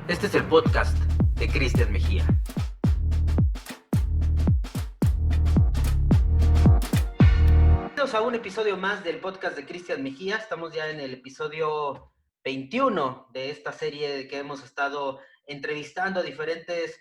Este es el podcast de Cristian Mejía. Bienvenidos a un episodio más del podcast de Cristian Mejía. Estamos ya en el episodio 21 de esta serie que hemos estado entrevistando a diferentes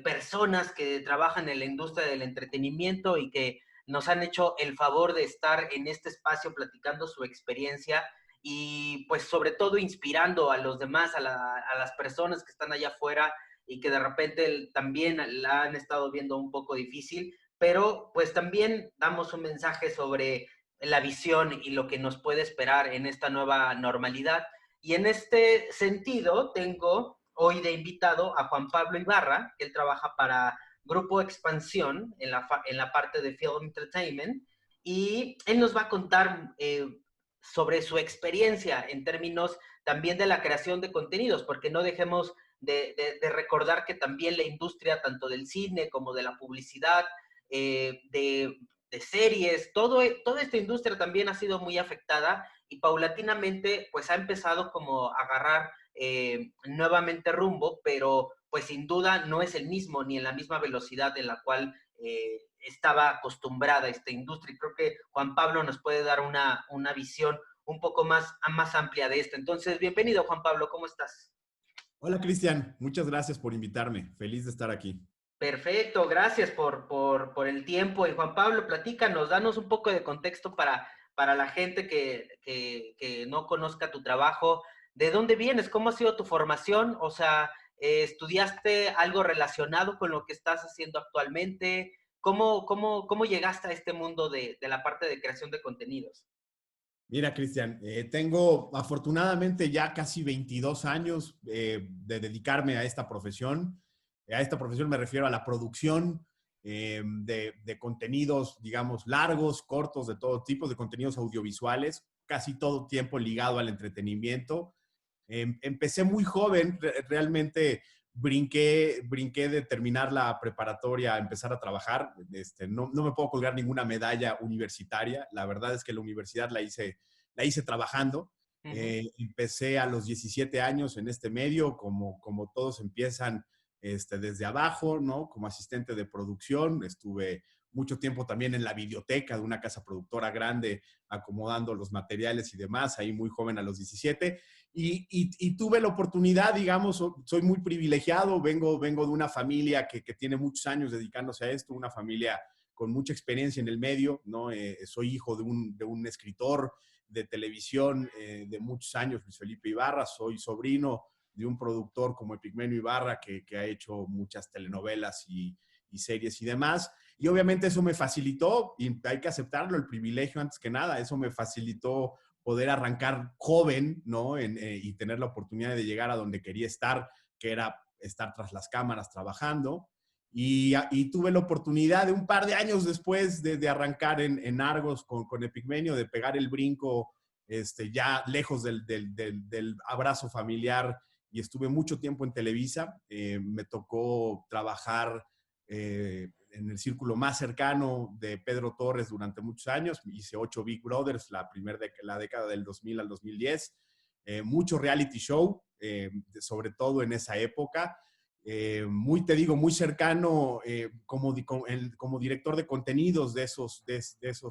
personas que trabajan en la industria del entretenimiento y que nos han hecho el favor de estar en este espacio platicando su experiencia y pues sobre todo inspirando a los demás, a las personas que están allá afuera y que de repente también la han estado viendo un poco difícil, pero pues también damos un mensaje sobre la visión y lo que nos puede esperar en esta nueva normalidad. Y en este sentido tengo hoy de invitado a Juan Pablo Ibarra, que él trabaja para Grupo Expansión en la parte de Film Entertainment, y él nos va a contar sobre su experiencia en términos también de la creación de contenidos, porque no dejemos de recordar que también la industria, tanto del cine como de la publicidad, de series, toda esta industria también ha sido muy afectada y paulatinamente pues ha empezado como a agarrar nuevamente rumbo, pero pues sin duda no es el mismo ni en la misma velocidad en la cual estaba acostumbrada esta industria. Y creo que Juan Pablo nos puede dar una visión un poco más amplia de esto. Entonces, bienvenido Juan Pablo, ¿cómo estás? Hola Cristian, muchas gracias por invitarme. Feliz de estar aquí. Perfecto, gracias por el tiempo. Y Juan Pablo, platícanos, danos un poco de contexto para la gente que no conozca tu trabajo. ¿De dónde vienes? ¿Cómo ha sido tu formación? O sea, ¿estudiaste algo relacionado con lo que estás haciendo actualmente? ¿Cómo llegaste a este mundo de la parte de creación de contenidos? Mira, Cristian, tengo afortunadamente ya casi 22 años de dedicarme a esta profesión. A esta profesión me refiero a la producción de contenidos, digamos, largos, cortos, de todo tipo, de contenidos audiovisuales, casi todo tiempo ligado al entretenimiento. Empecé muy joven, realmente brinqué de terminar la preparatoria a empezar a trabajar. No me puedo colgar ninguna medalla universitaria. La verdad es que la universidad la hice trabajando. Empecé a los 17 años en este medio, como todos empiezan desde abajo, ¿no? Como asistente de producción. Estuve mucho tiempo también en la biblioteca de una casa productora grande, acomodando los materiales y demás, ahí muy joven a los 17. Y tuve la oportunidad, digamos, soy muy privilegiado, vengo de una familia que tiene muchos años dedicándose a esto, una familia con mucha experiencia en el medio, ¿no? Soy hijo de un escritor de televisión de muchos años, Luis Felipe Ibarra, soy sobrino de un productor como Epigmenio Ibarra que ha hecho muchas telenovelas y series y demás. Y obviamente eso me facilitó, y hay que aceptarlo, el privilegio antes que nada, eso me facilitó poder arrancar joven, ¿no? Y tener la oportunidad de llegar a donde quería estar, que era estar tras las cámaras trabajando. Y tuve la oportunidad de un par de años después de arrancar en Argos con Epigmenio, de pegar el brinco ya lejos del abrazo familiar, y estuve mucho tiempo en Televisa. Me tocó trabajar en el círculo más cercano de Pedro Torres durante muchos años. Hice 8 Big Brothers, la década del 2000 al 2010. Mucho reality show, sobre todo en esa época. Muy cercano como director de contenidos de esos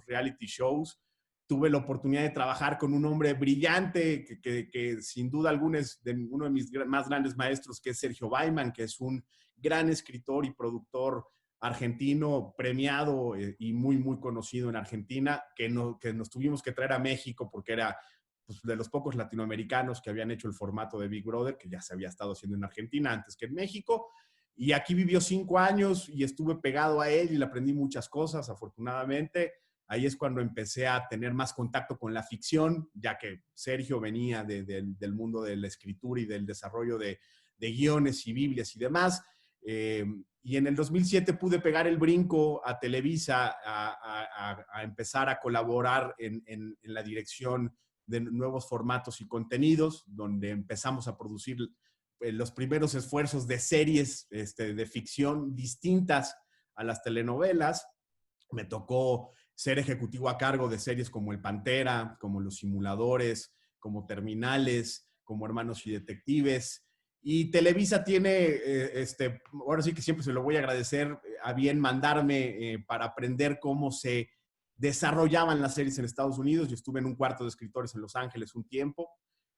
reality shows. Tuve la oportunidad de trabajar con un hombre brillante que sin duda alguna es uno de mis más grandes maestros, que es Sergio Baiman, que es un gran escritor y productor argentino premiado y muy conocido en Argentina, que nos tuvimos que traer a México porque era pues, de los pocos latinoamericanos que habían hecho el formato de Big Brother, que ya se había estado haciendo en Argentina antes que en México. Y aquí vivió 5 años y estuve pegado a él y le aprendí muchas cosas, afortunadamente. Ahí es cuando empecé a tener más contacto con la ficción, ya que Sergio venía del mundo de la escritura y del desarrollo de guiones y biblias y demás. Y en el 2007 pude pegar el brinco a Televisa a empezar a colaborar en la dirección de nuevos formatos y contenidos, donde empezamos a producir los primeros esfuerzos de series de ficción distintas a las telenovelas. Me tocó ser ejecutivo a cargo de series como El Pantera, como Los Simuladores, como Terminales, como Hermanos y Detectives. Y Televisa tiene, ahora sí que siempre se lo voy a agradecer, a bien mandarme para aprender cómo se desarrollaban las series en Estados Unidos. Yo estuve en un cuarto de escritores en Los Ángeles un tiempo.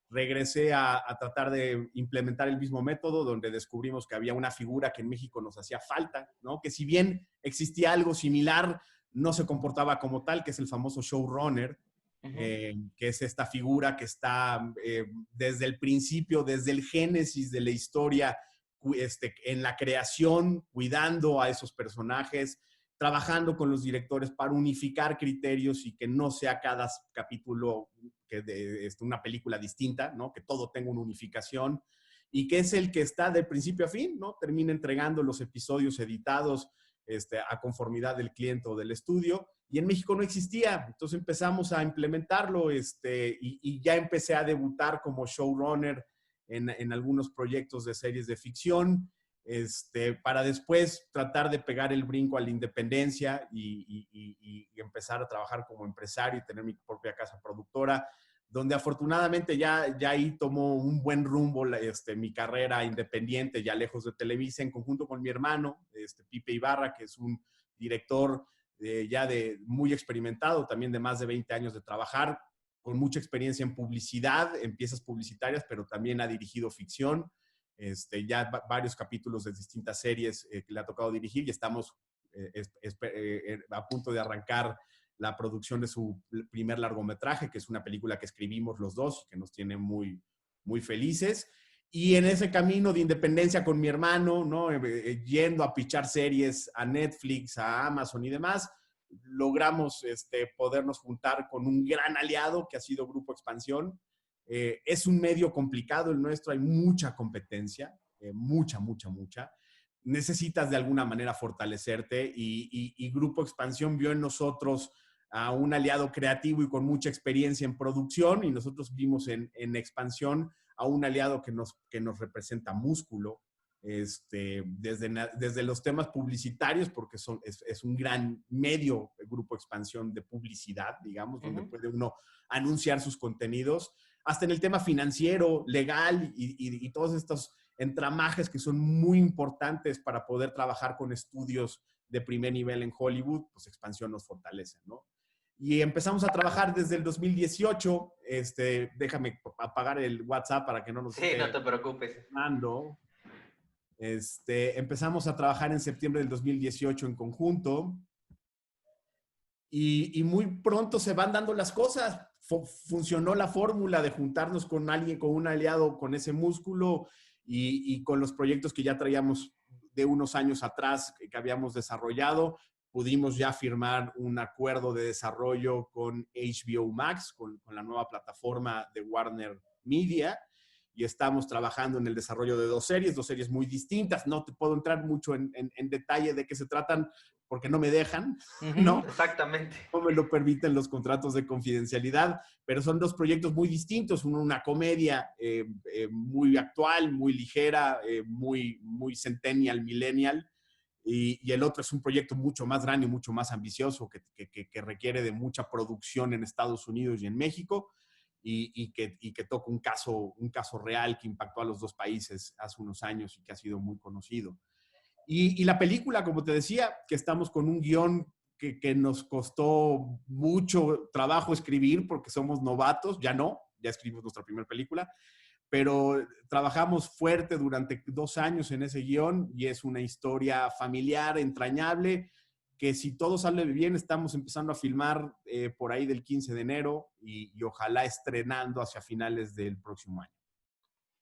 Regresé a tratar de implementar el mismo método, donde descubrimos que había una figura que en México nos hacía falta, ¿no? Que si bien existía algo similar, no se comportaba como tal, que es el famoso showrunner, que es esta figura que está desde el principio, desde el génesis de la historia, en la creación, cuidando a esos personajes, trabajando con los directores para unificar criterios y que no sea cada capítulo una película distinta, ¿no? Que todo tenga una unificación y que es el que está de principio a fin, ¿no? Termina entregando los episodios editados a conformidad del cliente o del estudio. Y en México no existía, entonces empezamos a implementarlo y ya empecé a debutar como showrunner en algunos proyectos de series de ficción, para después tratar de pegar el brinco a la independencia y empezar a trabajar como empresario y tener mi propia casa productora, donde afortunadamente ya ahí tomó un buen rumbo mi carrera independiente, ya lejos de Televisa, en conjunto con mi hermano, Pipe Ibarra, que es un director ya muy experimentado, también de más de 20 años de trabajar, con mucha experiencia en publicidad, en piezas publicitarias, pero también ha dirigido ficción, ya varios capítulos de distintas series que le ha tocado dirigir y estamos a punto de arrancar la producción de su primer largometraje, que es una película que escribimos los dos, que nos tiene muy, muy felices. Y en ese camino de independencia con mi hermano, ¿no? Yendo a pichar series a Netflix, a Amazon y demás, logramos podernos juntar con un gran aliado que ha sido Grupo Expansión. Es un medio complicado el nuestro, hay mucha competencia, mucha. Necesitas de alguna manera fortalecerte y Grupo Expansión vio en nosotros a un aliado creativo y con mucha experiencia en producción y nosotros vimos en Expansión a un aliado que nos representa músculo, desde los temas publicitarios, porque es un gran medio, el Grupo Expansión de publicidad, digamos, donde puede uno anunciar sus contenidos, hasta en el tema financiero, legal y todos estos entramajes que son muy importantes para poder trabajar con estudios de primer nivel en Hollywood, pues Expansión nos fortalece, ¿no? Y empezamos a trabajar desde el 2018. Déjame apagar el WhatsApp para que no nos esté... Sí, no te preocupes. Mando. Empezamos a trabajar en septiembre del 2018 en conjunto y muy pronto se van dando las cosas. Funcionó la fórmula de juntarnos con alguien, con un aliado, con ese músculo y con los proyectos que ya traíamos de unos años atrás que habíamos desarrollado. Pudimos ya firmar un acuerdo de desarrollo con HBO Max, con la nueva plataforma de Warner Media, y estamos trabajando en el desarrollo de dos series muy distintas. No te puedo entrar mucho en detalle de qué se tratan porque no me dejan, ¿no? Exactamente. No me lo permiten los contratos de confidencialidad, pero son dos proyectos muy distintos. Una comedia muy actual, muy ligera, muy centennial, millennial, y el otro es un proyecto mucho más grande y mucho más ambicioso que requiere de mucha producción en Estados Unidos y en México y que toca un caso real que impactó a los dos países hace unos años y que ha sido muy conocido. Y la película, como te decía, que estamos con un guión que nos costó mucho trabajo escribir porque somos novatos, ya escribimos nuestra primera película, pero trabajamos fuerte durante 2 años en ese guión y es una historia familiar, entrañable, que si todo sale bien, estamos empezando a filmar por ahí del 15 de enero y ojalá estrenando hacia finales del próximo año.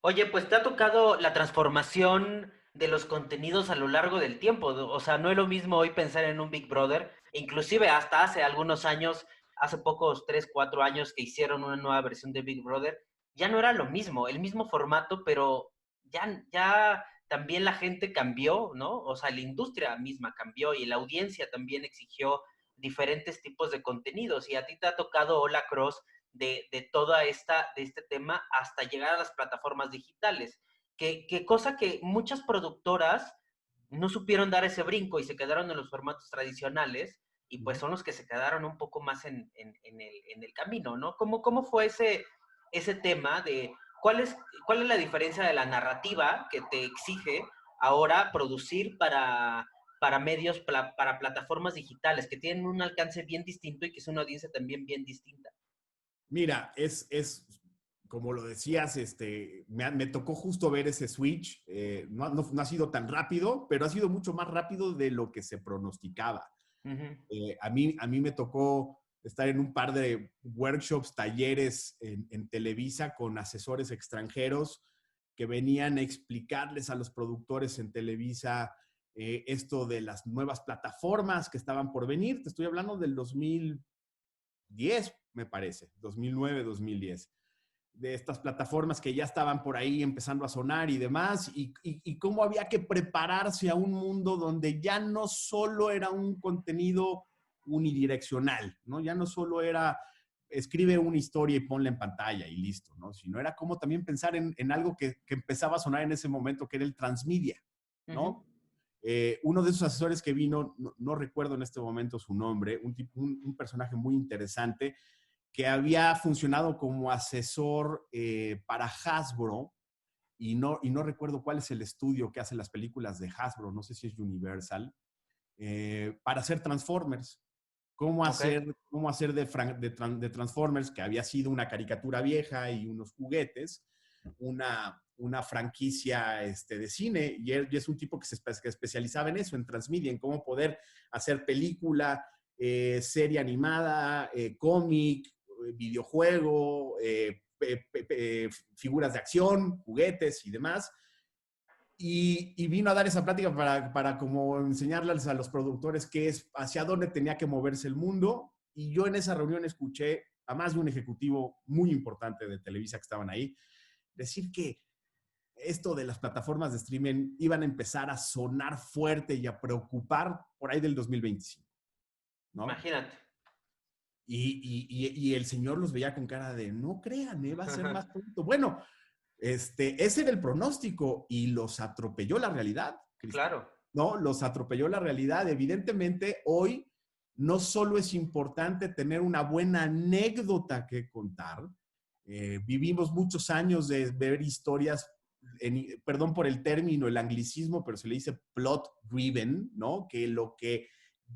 Oye, pues te ha tocado la transformación de los contenidos a lo largo del tiempo. O sea, no es lo mismo hoy pensar en un Big Brother, inclusive hasta hace algunos años, hace pocos 3, 4 años que hicieron una nueva versión de Big Brother, ya no era lo mismo, el mismo formato, pero ya también la gente cambió, ¿no? O sea, la industria misma cambió y la audiencia también exigió diferentes tipos de contenidos. Y a ti te ha tocado Hola Cross de este tema hasta llegar a las plataformas digitales. Que cosa que muchas productoras no supieron dar ese brinco y se quedaron en los formatos tradicionales y pues son los que se quedaron un poco más en el camino, ¿no? ¿Cómo fue ese tema de cuál es la diferencia de la narrativa que te exige ahora producir para medios, para plataformas digitales, que tienen un alcance bien distinto y que es una audiencia también bien distinta. Mira, como lo decías, me tocó justo ver ese switch. No ha sido tan rápido, pero ha sido mucho más rápido de lo que se pronosticaba. Uh-huh. A mí me tocó estar en un par de workshops, talleres en Televisa con asesores extranjeros que venían a explicarles a los productores en Televisa esto de las nuevas plataformas que estaban por venir. Te estoy hablando del 2010, me parece, 2009, 2010, de estas plataformas que ya estaban por ahí empezando a sonar y demás, y cómo había que prepararse a un mundo donde ya no solo era un contenido unidireccional, ¿no? Ya no solo era escribe una historia y ponla en pantalla y listo, ¿no? Sino era como también pensar en algo que empezaba a sonar en ese momento, que era el transmedia, ¿no? Uh-huh. Uno de esos asesores que vino, no recuerdo en este momento su nombre, un personaje muy interesante, que había funcionado como asesor para Hasbro, y no recuerdo cuál es el estudio que hace las películas de Hasbro, no sé si es Universal, para hacer Transformers. Okay. Cómo hacer de Transformers, que había sido una caricatura vieja y unos juguetes, una franquicia de cine, y es un tipo que se especializaba en eso, en transmedia, en cómo poder hacer película, serie animada, cómic, videojuego, figuras de acción, juguetes y demás. Y vino a dar esa plática para como enseñarles a los productores hacia dónde tenía que moverse el mundo. Y yo en esa reunión escuché a más de un ejecutivo muy importante de Televisa que estaban ahí decir que esto de las plataformas de streaming iban a empezar a sonar fuerte y a preocupar por ahí del 2025, ¿no? Imagínate. Y el señor los veía con cara de, no crean, va a ser más pronto. Bueno, ese era el pronóstico y los atropelló la realidad, Cristian. Claro. ¿No? Los atropelló la realidad. Evidentemente, hoy no solo es importante tener una buena anécdota que contar, vivimos muchos años de ver historias, perdón por el término, el anglicismo, pero se le dice plot driven, ¿no? Que lo que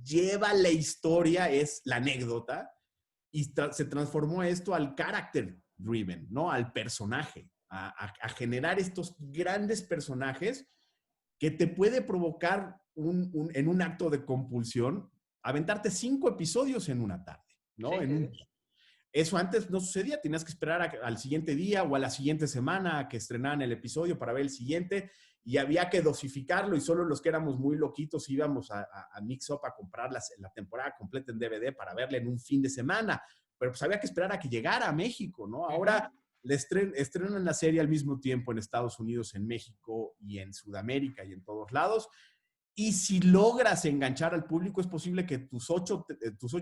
lleva la historia es la anécdota, y se transformó esto al character driven, ¿no? Al personaje, a generar estos grandes personajes que te puede provocar en un acto de compulsión aventarte 5 episodios en una tarde, Sí, ¿no? En sí, un sí. día. Eso antes no sucedía, tenías que esperar al siguiente día o a la siguiente semana a que estrenaran el episodio para ver el siguiente, y había que dosificarlo, y solo los que éramos muy loquitos íbamos a Mix Up a comprar la temporada completa en DVD para verla en un fin de semana, pero pues había que esperar a que llegara a México, ¿no? Uh-huh. Ahora estrenan la serie al mismo tiempo en Estados Unidos, en México y en Sudamérica y en todos lados. Y si logras enganchar al público, es posible que tus 8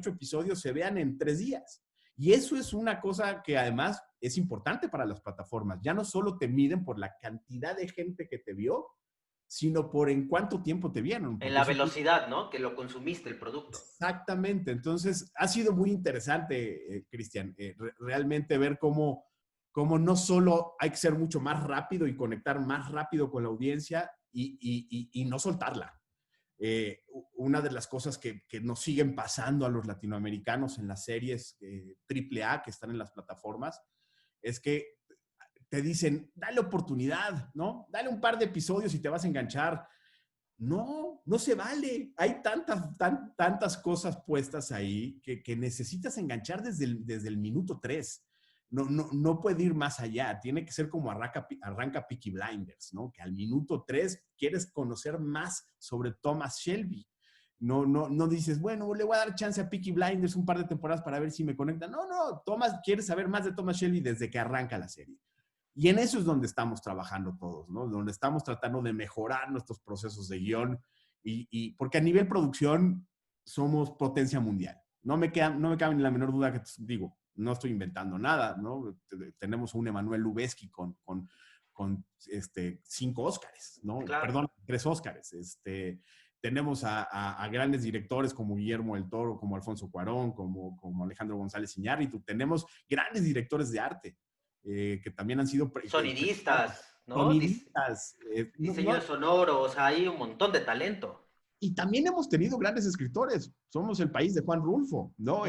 episodios se vean en 3 días. Y eso es una cosa que además es importante para las plataformas. Ya no solo te miden por la cantidad de gente que te vio, sino por en cuánto tiempo te vieron. En Porque la eso velocidad, ¿no? Que lo consumiste, el producto. exactamente. Entonces, ha sido muy interesante, Cristian, realmente ver cómo no solo hay que ser mucho más rápido y conectar más rápido con la audiencia y no soltarla. Una de las cosas que nos siguen pasando a los latinoamericanos en las series AAA que están en las plataformas es que te dicen, dale oportunidad, ¿no? Dale un par de episodios y te vas a enganchar. No, no se vale. Hay tantas cosas puestas ahí que necesitas enganchar desde el minuto 3. No puede ir más allá. Tiene que ser como arranca Peaky Blinders, ¿no? Que al minuto 3 quieres conocer más sobre Thomas Shelby. No dices, bueno, le voy a dar chance a Peaky Blinders un par de temporadas para ver si me conecta. No, quieres saber más de Thomas Shelby desde que arranca la serie. Y en eso es donde estamos trabajando todos, ¿no? Donde estamos tratando de mejorar nuestros procesos de guión, porque a nivel producción somos potencia mundial. No me cabe ni la menor duda que, digo, no estoy inventando nada, ¿no? Tenemos a un Emanuel Lubezki con 5 Óscares, ¿no? Claro. Perdón, 3 Óscares. Tenemos a grandes directores como Guillermo del Toro, como Alfonso Cuarón, como Alejandro González Iñárritu. Tenemos grandes directores de arte. que también han sido Sonidistas, ¿no? sonidistas. Diseño sonoro, o sea, hay un montón de talento. Y también hemos tenido grandes escritores. Somos el país de Juan Rulfo, ¿no?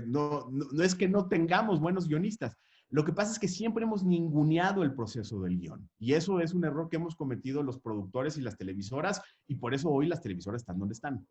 No es que no tengamos buenos guionistas. Lo que pasa es que siempre hemos ninguneado el proceso del guión. Y eso es un error que hemos cometido los productores y las televisoras, y por eso hoy las televisoras están donde están.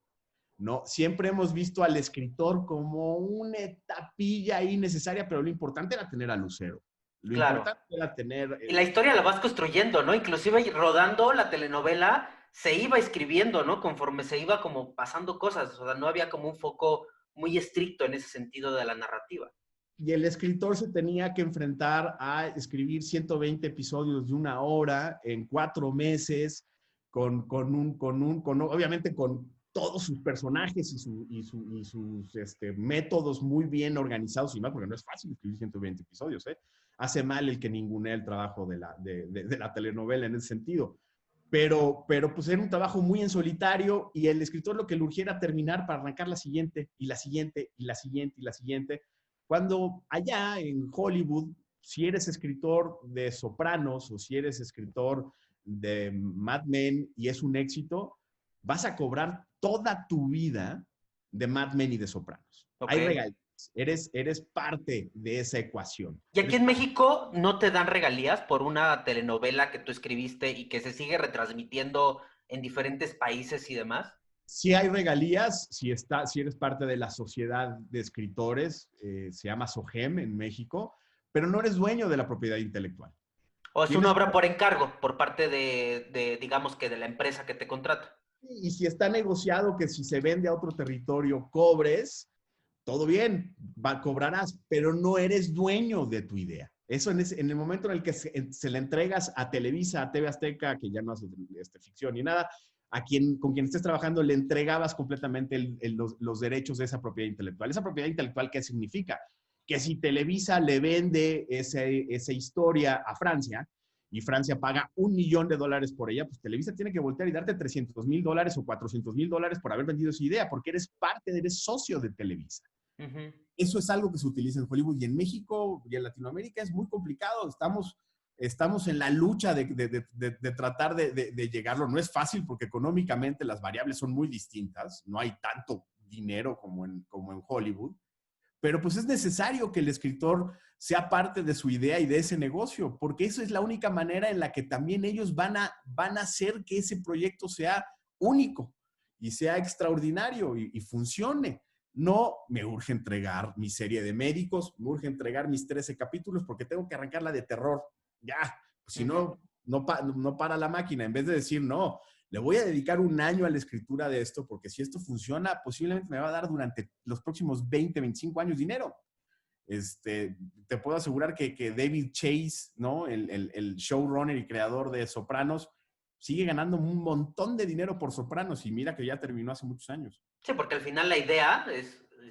¿No? Siempre hemos visto al escritor como una etapilla ahí necesaria, pero lo importante era tener a Lucero. Lo importante era tener... Y la historia la vas construyendo, ¿no? Inclusive rodando la telenovela se iba escribiendo, ¿no? Conforme se iba como pasando cosas, o sea, no había como un foco muy estricto en ese sentido de la narrativa. Y el escritor se tenía que enfrentar a escribir 120 episodios de 1 hora en 4 meses, obviamente con todos sus personajes y sus métodos muy bien organizados y más, porque no es fácil escribir 120 episodios, ¿eh? Hace mal el que ningunea el trabajo de la telenovela en ese sentido. Pero pues era un trabajo muy en solitario y el escritor lo que le urgía era terminar para arrancar la siguiente, y la siguiente, y la siguiente, y la siguiente. Cuando allá en Hollywood, si eres escritor de Sopranos o si eres escritor de Mad Men y es un éxito, vas a cobrar toda tu vida de Mad Men y de Sopranos. Okay. Hay regalías. Eres parte de esa ecuación. ¿Y aquí en México no te dan regalías por una telenovela que tú escribiste y que se sigue retransmitiendo en diferentes países y demás? Sí hay regalías, si eres parte de la sociedad de escritores, se llama SOGEM en México, pero no eres dueño de la propiedad intelectual. ¿O es una obra por encargo por parte digamos que de la empresa que te contrata? Y si está negociado que si se vende a otro territorio cobres, todo bien, cobrarás, pero no eres dueño de tu idea. Eso en el momento en el que se le entregas a Televisa, a TV Azteca, que ya no hace ficción ni nada, con quien estés trabajando le entregabas completamente los derechos de esa propiedad intelectual. ¿Esa propiedad intelectual qué significa? Que si Televisa le vende esa historia a Francia y Francia paga $1,000,000 por ella, pues Televisa tiene que voltear y darte $300,000 o $400,000 por haber vendido su idea, porque eres socio de Televisa. Uh-huh. Eso es algo que se utiliza en Hollywood y en México y en Latinoamérica es muy complicado. Estamos en la lucha de tratar de llegarlo. No es fácil porque económicamente las variables son muy distintas. No hay tanto dinero como en Hollywood. Pero pues es necesario que el escritor sea parte de su idea y de ese negocio, porque eso es la única manera en la que también ellos van a hacer que ese proyecto sea único y sea extraordinario y funcione. No me urge entregar mi serie de médicos, me urge entregar mis 13 capítulos porque tengo que arrancarla de terror. Ya, pues si no para la máquina. En vez de decir, no, le voy a dedicar 1 año a la escritura de esto porque si esto funciona, posiblemente me va a dar durante los próximos 20, 25 años dinero. Te puedo asegurar que David Chase, ¿no? El showrunner y creador de Sopranos, sigue ganando un montón de dinero por Sopranos y mira que ya terminó hace muchos años. Sí, porque al final la idea,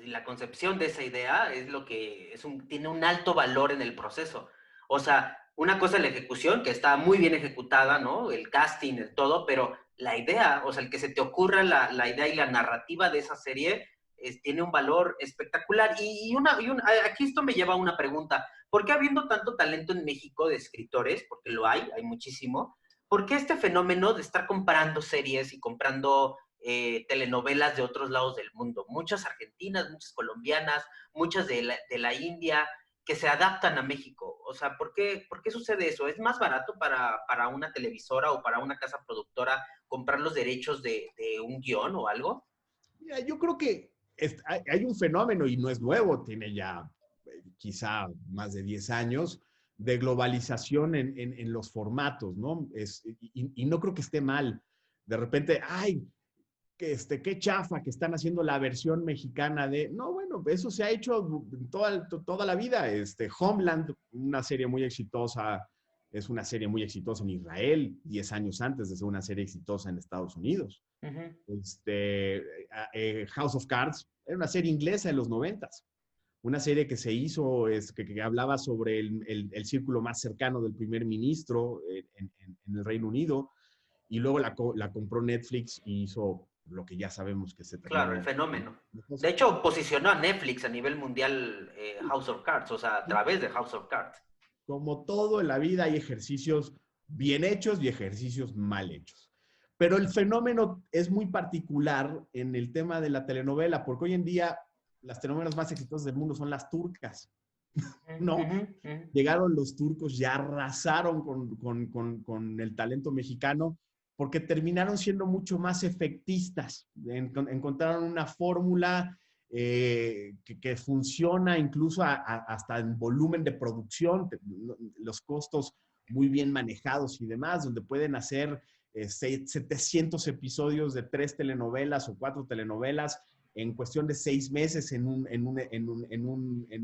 la concepción de esa idea es lo que tiene un alto valor en el proceso. O sea, una cosa es la ejecución, que está muy bien ejecutada, ¿no? El casting, el todo, pero la idea, o sea, el que se te ocurra la idea y la narrativa de esa serie tiene un valor espectacular. Aquí esto me lleva a una pregunta. ¿Por qué habiendo tanto talento en México de escritores, porque lo hay muchísimo, ¿por qué este fenómeno de estar comprando series y comprando telenovelas de otros lados del mundo? Muchas argentinas, muchas colombianas, muchas de la India, que se adaptan a México. O sea, ¿por qué sucede eso? ¿Es más barato para una televisora o para una casa productora comprar los derechos de un guión o algo? Mira, yo creo que hay un fenómeno, y no es nuevo, tiene ya quizá más de 10 años, de globalización en los formatos, ¿no? Y no creo que esté mal. De repente, qué chafa que están haciendo la versión mexicana de... No, bueno, eso se ha hecho toda la vida. Homeland, una serie muy exitosa, es una serie muy exitosa en Israel, 10 años antes de ser una serie exitosa en Estados Unidos. Uh-huh. House of Cards era una serie inglesa de los 90s. Una serie que se hizo, que hablaba sobre el círculo más cercano del primer ministro en el Reino Unido, y luego la compró Netflix y hizo lo que ya sabemos que se terminó. Claro, el fenómeno. De hecho, posicionó a Netflix a nivel mundial House of Cards, o sea, a través de House of Cards. como todo en la vida hay ejercicios bien hechos y ejercicios mal hechos. Pero el fenómeno es muy particular en el tema de la telenovela, porque hoy en día las telenovelas más exitosas del mundo son las turcas, ¿no? Llegaron los turcos y arrasaron con el talento mexicano porque terminaron siendo mucho más efectistas. Encontraron una fórmula que funciona incluso hasta en volumen de producción, los costos muy bien manejados y demás, donde pueden hacer 700 episodios de 3 telenovelas o 4 telenovelas en cuestión de 6 meses en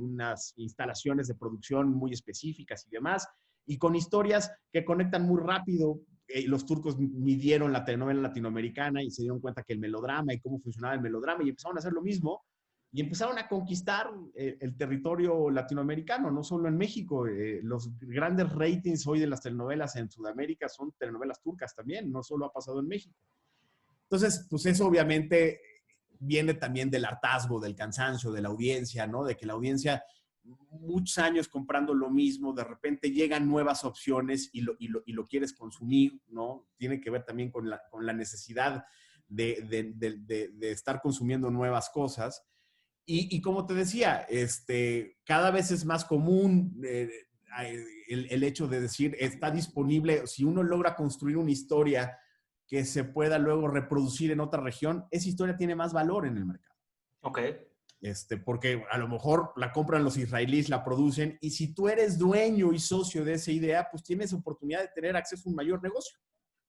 unas instalaciones de producción muy específicas y demás, y con historias que conectan muy rápido. Los turcos midieron la telenovela latinoamericana y se dieron cuenta que el melodrama y cómo funcionaba el melodrama y empezaron a hacer lo mismo y empezaron a conquistar el territorio latinoamericano, no solo en México. Los grandes ratings hoy de las telenovelas en Sudamérica son telenovelas turcas también, no solo ha pasado en México. Entonces, pues eso obviamente viene también del hartazgo, del cansancio, de la audiencia, ¿no? De que la audiencia, muchos años comprando lo mismo, de repente llegan nuevas opciones y lo quieres consumir, ¿no? Tiene que ver también con la necesidad de estar consumiendo nuevas cosas. Y como te decía, cada vez es más común el hecho de decir, está disponible, si uno logra construir una historia que se pueda luego reproducir en otra región, esa historia tiene más valor en el mercado. Ok. Porque a lo mejor la compran los israelíes, la producen, y si tú eres dueño y socio de esa idea, pues tienes oportunidad de tener acceso a un mayor negocio,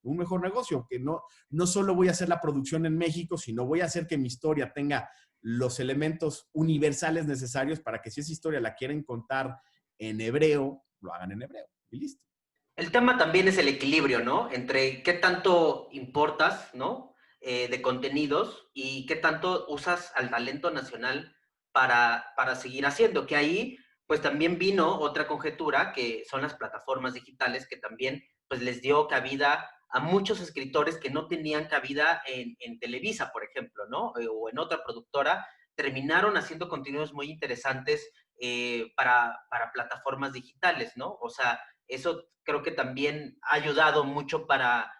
un mejor negocio, que no solo voy a hacer la producción en México, sino voy a hacer que mi historia tenga los elementos universales necesarios para que si esa historia la quieren contar en hebreo, lo hagan en hebreo, y listo. El tema también es el equilibrio, ¿no? Entre qué tanto importas, ¿no? De contenidos y qué tanto usas al talento nacional para seguir haciendo. Que ahí, pues también vino otra conjetura, que son las plataformas digitales, que también, pues les dio cabida a muchos escritores que no tenían cabida en Televisa, por ejemplo, ¿no? O en otra productora, terminaron haciendo contenidos muy interesantes para plataformas digitales, ¿no? O sea, eso creo que también ha ayudado mucho para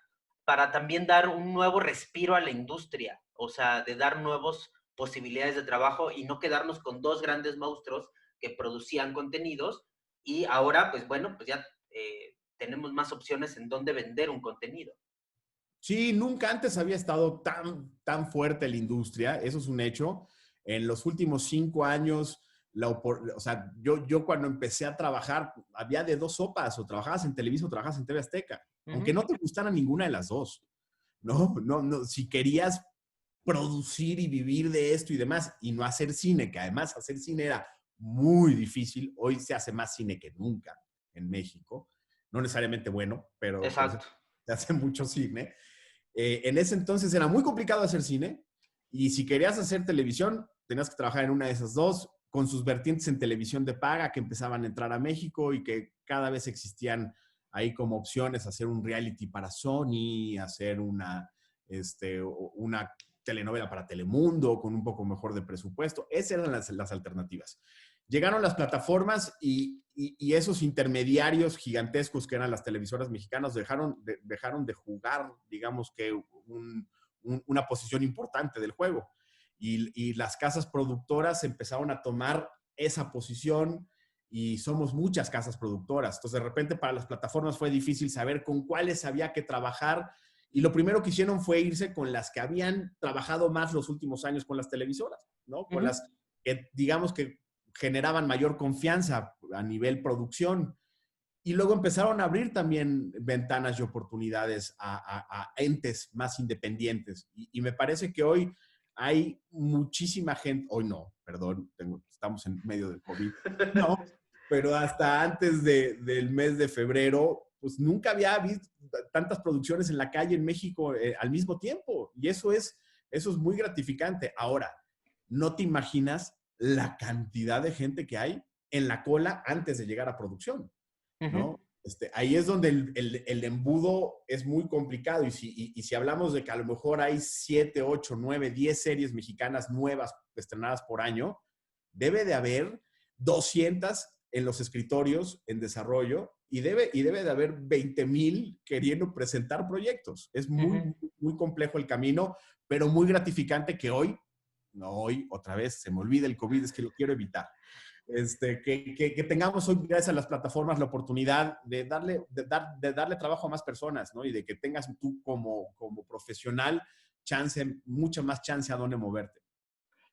también dar un nuevo respiro a la industria, o sea, de dar nuevas posibilidades de trabajo y no quedarnos con dos grandes monstruos que producían contenidos y ahora, pues bueno, pues ya tenemos más opciones en dónde vender un contenido. Sí, nunca antes había estado tan fuerte la industria, eso es un hecho. En los últimos 5 años, o sea, yo cuando empecé a trabajar, había de dos sopas, o trabajabas en Televisa o trabajabas en TV Azteca, aunque no te gustara ninguna de las dos, ¿no? No, si querías producir y vivir de esto y demás, y no hacer cine, que además hacer cine era muy difícil, hoy se hace más cine que nunca en México, no necesariamente bueno, pero Exacto. se hace mucho cine. En ese entonces era muy complicado hacer cine y si querías hacer televisión, tenías que trabajar en una de esas dos, con sus vertientes en televisión de paga que empezaban a entrar a México y que cada vez existían ahí como opciones, hacer un reality para Sony, hacer una telenovela para Telemundo con un poco mejor de presupuesto. Esas eran las alternativas. Llegaron las plataformas y esos intermediarios gigantescos que eran las televisoras mexicanas dejaron de jugar, digamos que una posición importante del juego. Y las casas productoras empezaron a tomar esa posición y somos muchas casas productoras. Entonces, de repente, para las plataformas fue difícil saber con cuáles había que trabajar. Y lo primero que hicieron fue irse con las que habían trabajado más los últimos años con las televisoras, ¿no? Con las que, digamos que generaban mayor confianza a nivel producción. Y luego empezaron a abrir también ventanas y oportunidades a entes más independientes. Y me parece que hoy hay muchísima gente, hoy no, perdón, estamos en medio del COVID, no, pero hasta antes del mes de febrero, pues nunca había visto tantas producciones en la calle en México al mismo tiempo. Y eso es muy gratificante. Ahora, no te imaginas la cantidad de gente que hay en la cola antes de llegar a producción, ¿no? Ahí es donde el embudo es muy complicado. Y si hablamos de que a lo mejor hay 7, 8, 9, 10 series mexicanas nuevas estrenadas por año, debe de haber 200 en los escritorios en desarrollo y debe de haber 20,000 queriendo presentar proyectos. Es muy, Ujú. muy complejo el camino, pero muy gratificante que hoy, no hoy, otra vez, se me olvida el COVID, es que lo quiero evitar. Que tengamos hoy, gracias a las plataformas, la oportunidad de darle trabajo a más personas, ¿no? Y de que tengas tú como profesional mucha más chance a dónde moverte.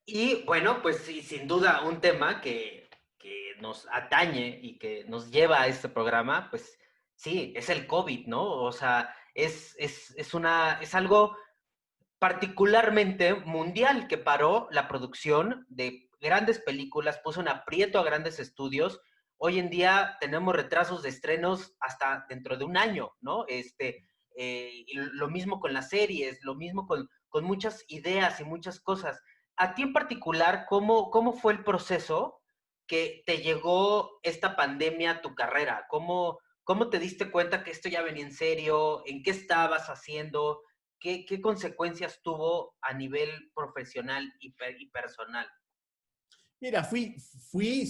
Y bueno, pues sí, sin duda un tema que nos atañe y que nos lleva a este programa, pues sí, es el COVID, ¿no? O sea, es algo particularmente mundial que paró la producción de grandes películas, puso en aprieto a grandes estudios. Hoy en día tenemos retrasos de estrenos hasta dentro de un año, ¿no? Y lo mismo con las series, lo mismo con muchas ideas y muchas cosas. A ti en particular, ¿cómo fue el proceso que te llegó esta pandemia a tu carrera? ¿Cómo te diste cuenta que esto ya venía en serio? ¿En qué estabas haciendo? ¿Qué consecuencias tuvo a nivel profesional y personal? Mira,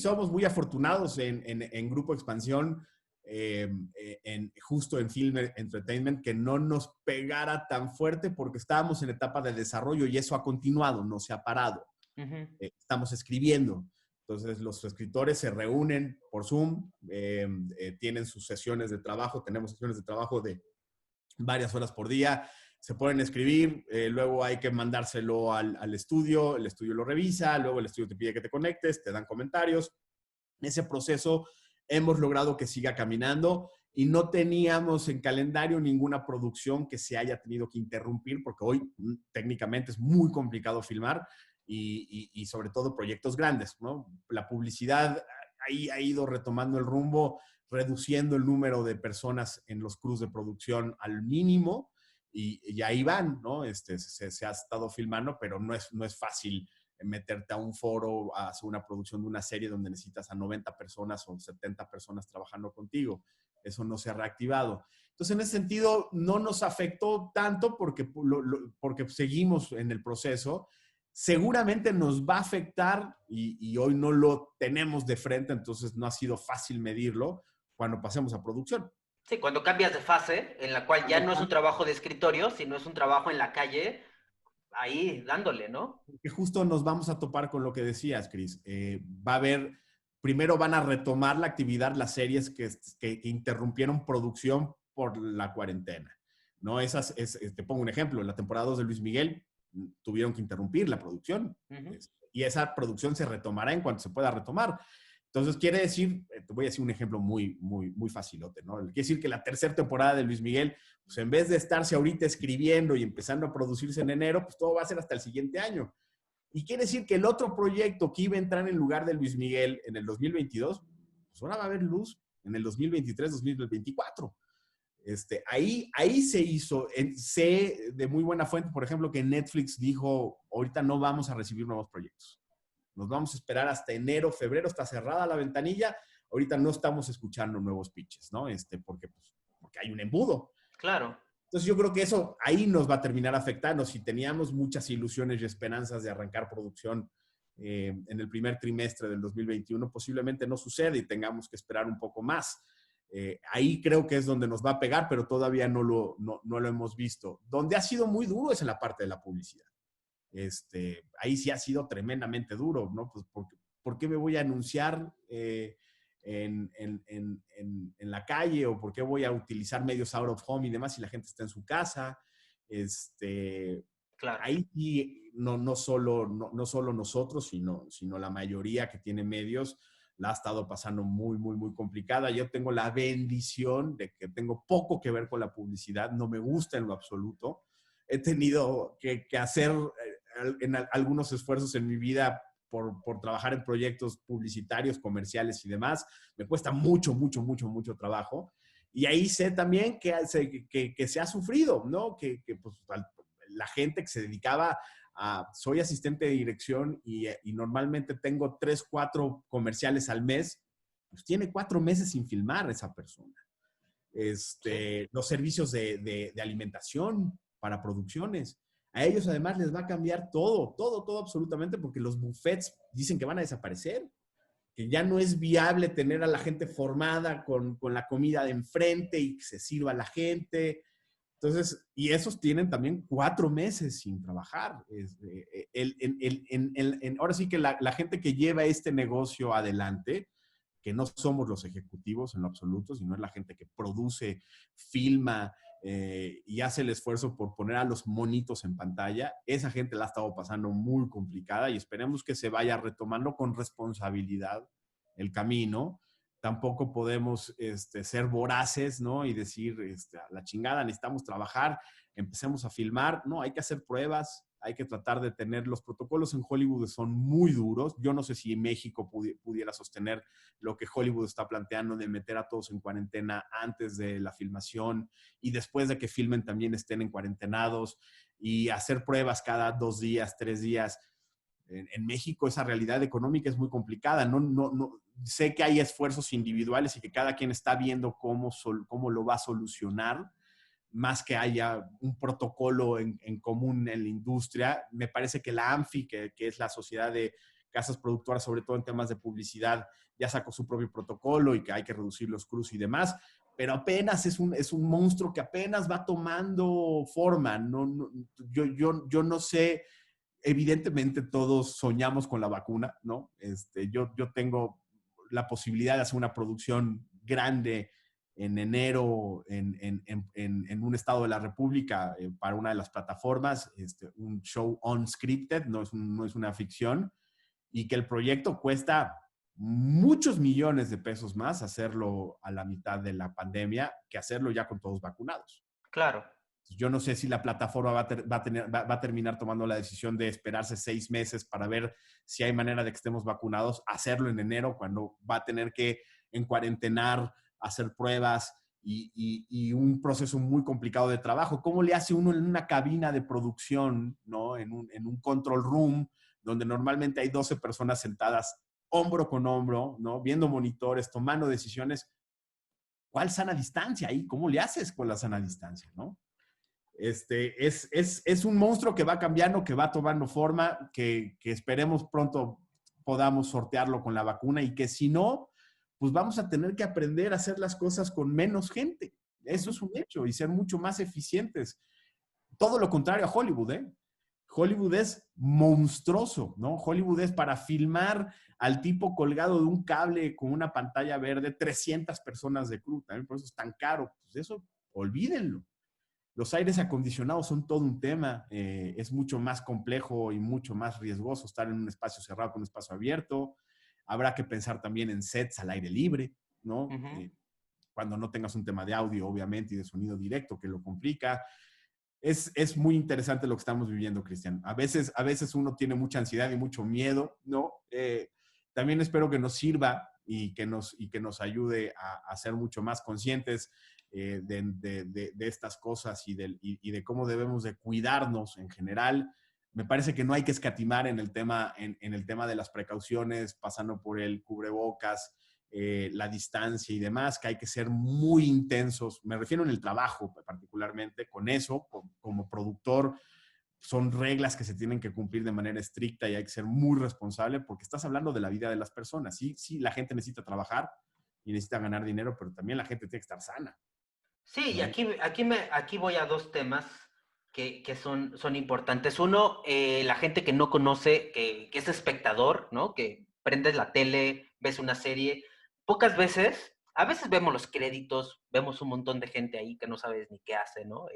somos muy afortunados en Grupo Expansión, justo en Film Entertainment, que no nos pegara tan fuerte porque estábamos en etapa de desarrollo y eso ha continuado, no se ha parado. Ujú. Estamos escribiendo. Entonces, los escritores se reúnen por Zoom, tienen sus sesiones de trabajo, tenemos sesiones de trabajo de varias horas por día, se ponen a escribir, luego hay que mandárselo al estudio, el estudio lo revisa, luego el estudio te pide que te conectes, te dan comentarios. En ese proceso hemos logrado que siga caminando y no teníamos en calendario ninguna producción que se haya tenido que interrumpir, porque hoy técnicamente es muy complicado filmar y sobre todo proyectos grandes, ¿no? La publicidad ahí ha ido retomando el rumbo, reduciendo el número de personas en los crews de producción al mínimo y ahí van, ¿no? Se ha estado filmando, pero no es fácil meterte a un foro, a hacer una producción de una serie donde necesitas a 90 personas o 70 personas trabajando contigo. Eso no se ha reactivado. Entonces, en ese sentido, no nos afectó tanto porque seguimos en el proceso. Seguramente nos va a afectar y hoy no lo tenemos de frente, entonces no ha sido fácil medirlo cuando pasemos a producción. Sí, cuando cambias de fase, en la cual ya Cuando no es un trabajo de escritorio, sino es un trabajo en la calle, ahí dándole, ¿no? que justo nos vamos a topar con lo que decías, Cris. Va a haber, primero van a retomar la actividad las series que interrumpieron producción por la cuarentena. ¿No? Te pongo un ejemplo, en la temporada 2 de Luis Miguel tuvieron que interrumpir la producción Ujú. y esa producción se retomará en cuanto se pueda retomar. Entonces quiere decir, te voy a decir un ejemplo muy facilote, ¿no? Quiere decir que la tercera temporada de Luis Miguel, pues en vez de estarse ahorita escribiendo y empezando a producirse en enero, pues todo va a ser hasta el siguiente año. Y quiere decir que el otro proyecto que iba a entrar en lugar de Luis Miguel en el 2022, pues ahora va a haber luz en el 2023-2024. Ahí se hizo, sé de muy buena fuente, por ejemplo, que Netflix dijo, ahorita no vamos a recibir nuevos proyectos. Nos vamos a esperar hasta enero, febrero, está cerrada la ventanilla. Ahorita no estamos escuchando nuevos pitches, ¿no? Porque hay un embudo. Claro. Entonces yo creo que eso ahí nos va a terminar afectando. Si teníamos muchas ilusiones y esperanzas de arrancar producción en el primer trimestre del 2021, posiblemente no sucede y tengamos que esperar un poco más. Ahí creo que es donde nos va a pegar, pero todavía no lo hemos visto. Donde ha sido muy duro es en la parte de la publicidad. Ahí sí ha sido tremendamente duro, ¿no? Pues ¿por qué me voy a anunciar en la calle o por qué voy a utilizar medios out of home y demás si la gente está en su casa? Claro. Ahí sí, no solo nosotros, sino la mayoría que tiene medios la ha estado pasando muy complicada. Yo tengo la bendición de que tengo poco que ver con la publicidad, no me gusta en lo absoluto. He tenido que hacer algunos esfuerzos en mi vida por trabajar en proyectos publicitarios, comerciales y demás. Me cuesta mucho trabajo. Y ahí sé también que se ha sufrido, ¿no? Pues, la gente que se dedicaba soy asistente de dirección y normalmente tengo 3, 4 comerciales al mes, pues tiene 4 meses sin filmar esa persona. Sí. Los servicios de alimentación para producciones. A ellos además les va a cambiar todo absolutamente, porque los buffets dicen que van a desaparecer. que ya no es viable tener a la gente formada con la comida de enfrente y que se sirva a la gente. Entonces, y esos tienen también 4 meses sin trabajar. Ahora sí que la gente que lleva este negocio adelante, que no somos los ejecutivos en lo absoluto, sino es la gente que produce, filma y hace el esfuerzo por poner a los monitos en pantalla, esa gente la ha estado pasando muy complicada y esperemos que se vaya retomando con responsabilidad el camino. Tampoco podemos ser voraces, ¿no? Y decir, a la chingada, necesitamos trabajar, empecemos a filmar. No, hay que hacer pruebas, hay que tratar de tener, los protocolos en Hollywood son muy duros. Yo no sé si México pudiera sostener lo que Hollywood está planteando de meter a todos en cuarentena antes de la filmación y después de que filmen también estén en cuarentenados y hacer pruebas cada 2 días, 3 días. En México esa realidad económica es muy complicada. No, sé que hay esfuerzos individuales y que cada quien está viendo cómo lo va a solucionar, más que haya un protocolo en común en la industria. Me parece que la ANFI, que es la sociedad de casas productoras, sobre todo en temas de publicidad, ya sacó su propio protocolo y que hay que reducir los cruz y demás, pero apenas es un monstruo que apenas va tomando forma. Yo no sé, evidentemente todos soñamos con la vacuna, ¿no? Yo tengo la posibilidad de hacer una producción grande en enero en un estado de la República para una de las plataformas, un show unscripted, no es una ficción, y que el proyecto cuesta muchos millones de pesos más hacerlo a la mitad de la pandemia que hacerlo ya con todos vacunados. Claro. Yo no sé si la plataforma va a terminar tomando la decisión de esperarse 6 meses para ver si hay manera de que estemos vacunados, hacerlo en enero, cuando va a tener que encuarentenar, hacer pruebas y un proceso muy complicado de trabajo. ¿Cómo le hace uno en una cabina de producción, ¿no? En un control room, donde normalmente hay 12 personas sentadas hombro con hombro, ¿no? Viendo monitores, tomando decisiones? ¿Cuál sana distancia ahí? ¿Cómo le haces con la sana distancia, no? Es un monstruo que va cambiando, que va tomando forma, que esperemos pronto podamos sortearlo con la vacuna y que si no, pues vamos a tener que aprender a hacer las cosas con menos gente. Eso es un hecho y ser mucho más eficientes. Todo lo contrario a Hollywood, ¿eh? Hollywood es monstruoso, ¿no? Hollywood es para filmar al tipo colgado de un cable con una pantalla verde, 300 personas de crew, también por eso es tan caro. Pues eso, olvídenlo. Los aires acondicionados son todo un tema, es mucho más complejo y mucho más riesgoso estar en un espacio cerrado con un espacio abierto. Habrá que pensar también en sets al aire libre, ¿no? Cuando no tengas un tema de audio, obviamente, y de sonido directo, que lo complica. Es muy interesante lo que estamos viviendo, Cristian. A veces uno tiene mucha ansiedad y mucho miedo, ¿no? También espero que nos sirva y que nos ayude a ser mucho más conscientes de estas cosas y de cómo debemos de cuidarnos en general. Me parece que no hay que escatimar en el tema de las precauciones, pasando por el cubrebocas, la distancia y demás, que hay que ser muy intensos. Me refiero en el trabajo particularmente, con eso, como productor, son reglas que se tienen que cumplir de manera estricta y hay que ser muy responsable porque estás hablando de la vida de las personas. Sí, sí, la gente necesita trabajar y necesita ganar dinero, pero también la gente tiene que estar sana. Sí, y ¿No? aquí voy a dos temas que son importantes. Uno, la gente que no conoce, que es espectador, ¿no? Que prendes la tele, ves una serie. Pocas veces, a veces vemos los créditos, vemos un montón de gente ahí que no sabes ni qué hace, ¿no?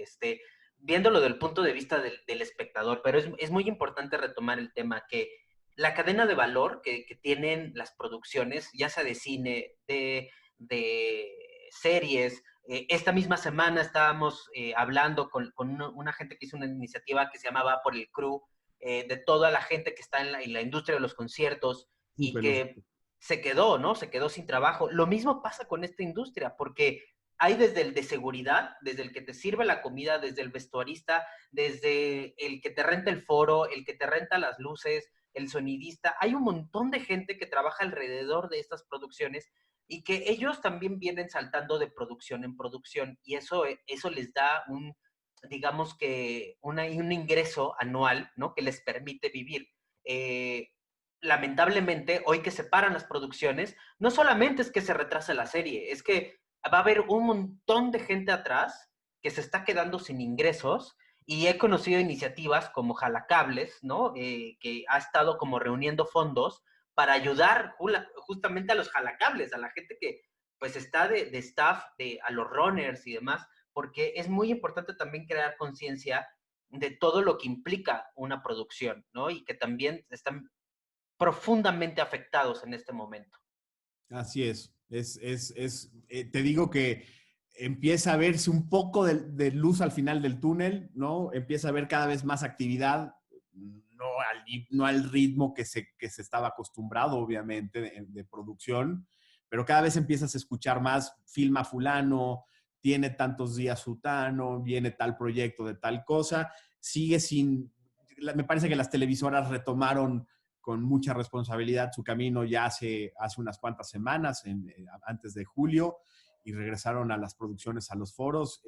Viéndolo del punto de vista del espectador, pero es muy importante retomar el tema que la cadena de valor que tienen las producciones, ya sea de cine, de series. Esta misma semana estábamos hablando con una gente que hizo una iniciativa que se llamaba Por el Crew, de toda la gente que está en la industria de los conciertos y que se quedó, ¿no? Se quedó sin trabajo. Lo mismo pasa con esta industria, porque hay desde el de seguridad, desde el que te sirve la comida, desde el vestuarista, desde el que te renta el foro, el que te renta las luces, el sonidista. Hay un montón de gente que trabaja alrededor de estas producciones y que ellos también vienen saltando de producción en producción y eso les da digamos que un ingreso anual, ¿no? Que les permite vivir. Eh, lamentablemente, hoy que se paran las producciones, no solamente es que se retrase la serie, es que va a haber un montón de gente atrás que se está quedando sin ingresos. Y he conocido iniciativas como Jalacables, ¿no? Que ha estado como reuniendo fondos para ayudar justamente a los jalacables, a la gente que pues está de staff, a los runners y demás, porque es muy importante también crear conciencia de todo lo que implica una producción, ¿no? Y que también están profundamente afectados en este momento. Así es. Te digo que empieza a verse un poco de luz al final del túnel, ¿no? Empieza a haber cada vez más actividad, no al ritmo que se estaba acostumbrado, obviamente, de producción, pero cada vez empiezas a escuchar más, filma fulano, tiene tantos días sutano, viene tal proyecto de tal cosa, sigue sin, me parece que las televisoras retomaron con mucha responsabilidad su camino ya hace unas cuantas semanas, antes de julio, y regresaron a las producciones, a los foros.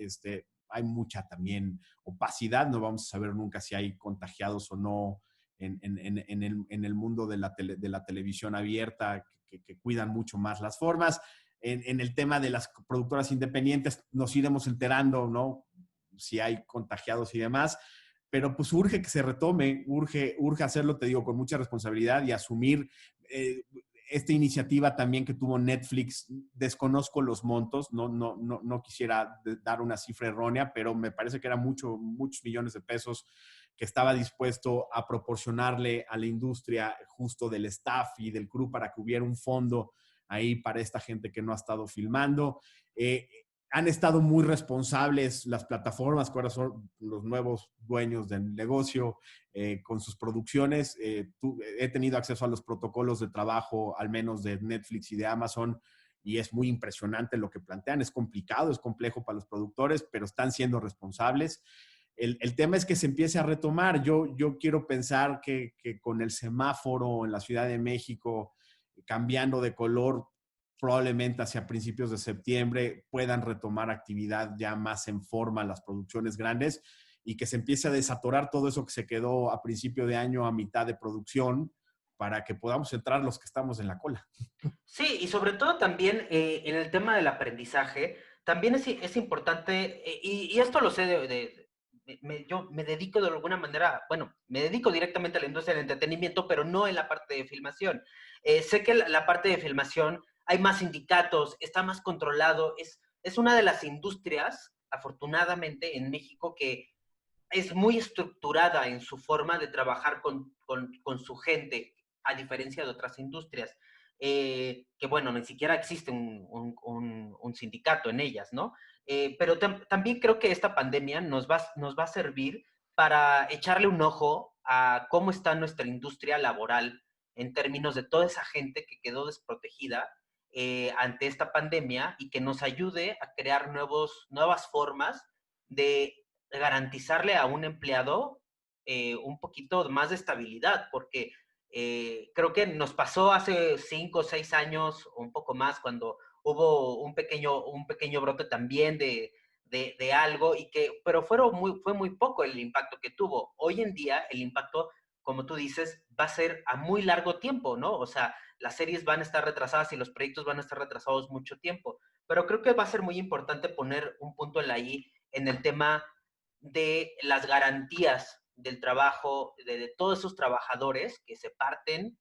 Hay mucha también opacidad, no vamos a saber nunca si hay contagiados o no en el mundo de la televisión abierta, que cuidan mucho más las formas. En el tema de las productoras independientes nos iremos enterando, ¿no? Si hay contagiados y demás, pero pues urge que se retome, urge hacerlo, te digo, con mucha responsabilidad y asumir esta iniciativa también que tuvo Netflix. Desconozco los montos, no quisiera dar una cifra errónea, pero me parece que eran muchos millones de pesos que estaba dispuesto a proporcionarle a la industria justo del staff y del crew para que hubiera un fondo ahí para esta gente que no ha estado filmando. Han estado muy responsables las plataformas, que ahora son los nuevos dueños del negocio, con sus producciones. He tenido acceso a los protocolos de trabajo, al menos de Netflix y de Amazon, y es muy impresionante lo que plantean. Es complicado, es complejo para los productores, pero están siendo responsables. El tema es que se empiece a retomar. Yo quiero pensar que con el semáforo en la Ciudad de México cambiando de color, probablemente hacia principios de septiembre puedan retomar actividad ya más en forma las producciones grandes y que se empiece a desatorar todo eso que se quedó a principio de año a mitad de producción para que podamos entrar los que estamos en la cola. Sí, y sobre todo también en el tema del aprendizaje, también es importante, y esto lo sé yo me dedico de alguna manera, bueno, me dedico directamente a la industria del entretenimiento, pero no en la parte de filmación. Sé que la parte de filmación hay más sindicatos, está más controlado, es una de las industrias, afortunadamente, en México que es muy estructurada en su forma de trabajar con su gente, a diferencia de otras industrias, que bueno, ni siquiera existe un sindicato en ellas, ¿no? Pero también creo que esta pandemia nos va a servir para echarle un ojo a cómo está nuestra industria laboral en términos de toda esa gente que quedó desprotegida ante esta pandemia y que nos ayude a crear nuevas formas de garantizarle a un empleado un poquito más de estabilidad, porque creo que nos pasó hace 5 o 6 años, o un poco más, cuando hubo un pequeño brote también de algo, pero fue muy poco el impacto que tuvo. Hoy en día el impacto, como tú dices, va a ser a muy largo tiempo, ¿no? O sea, las series van a estar retrasadas y los proyectos van a estar retrasados mucho tiempo, pero creo que va a ser muy importante poner un punto en la I en el tema de las garantías del trabajo de todos esos trabajadores que se parten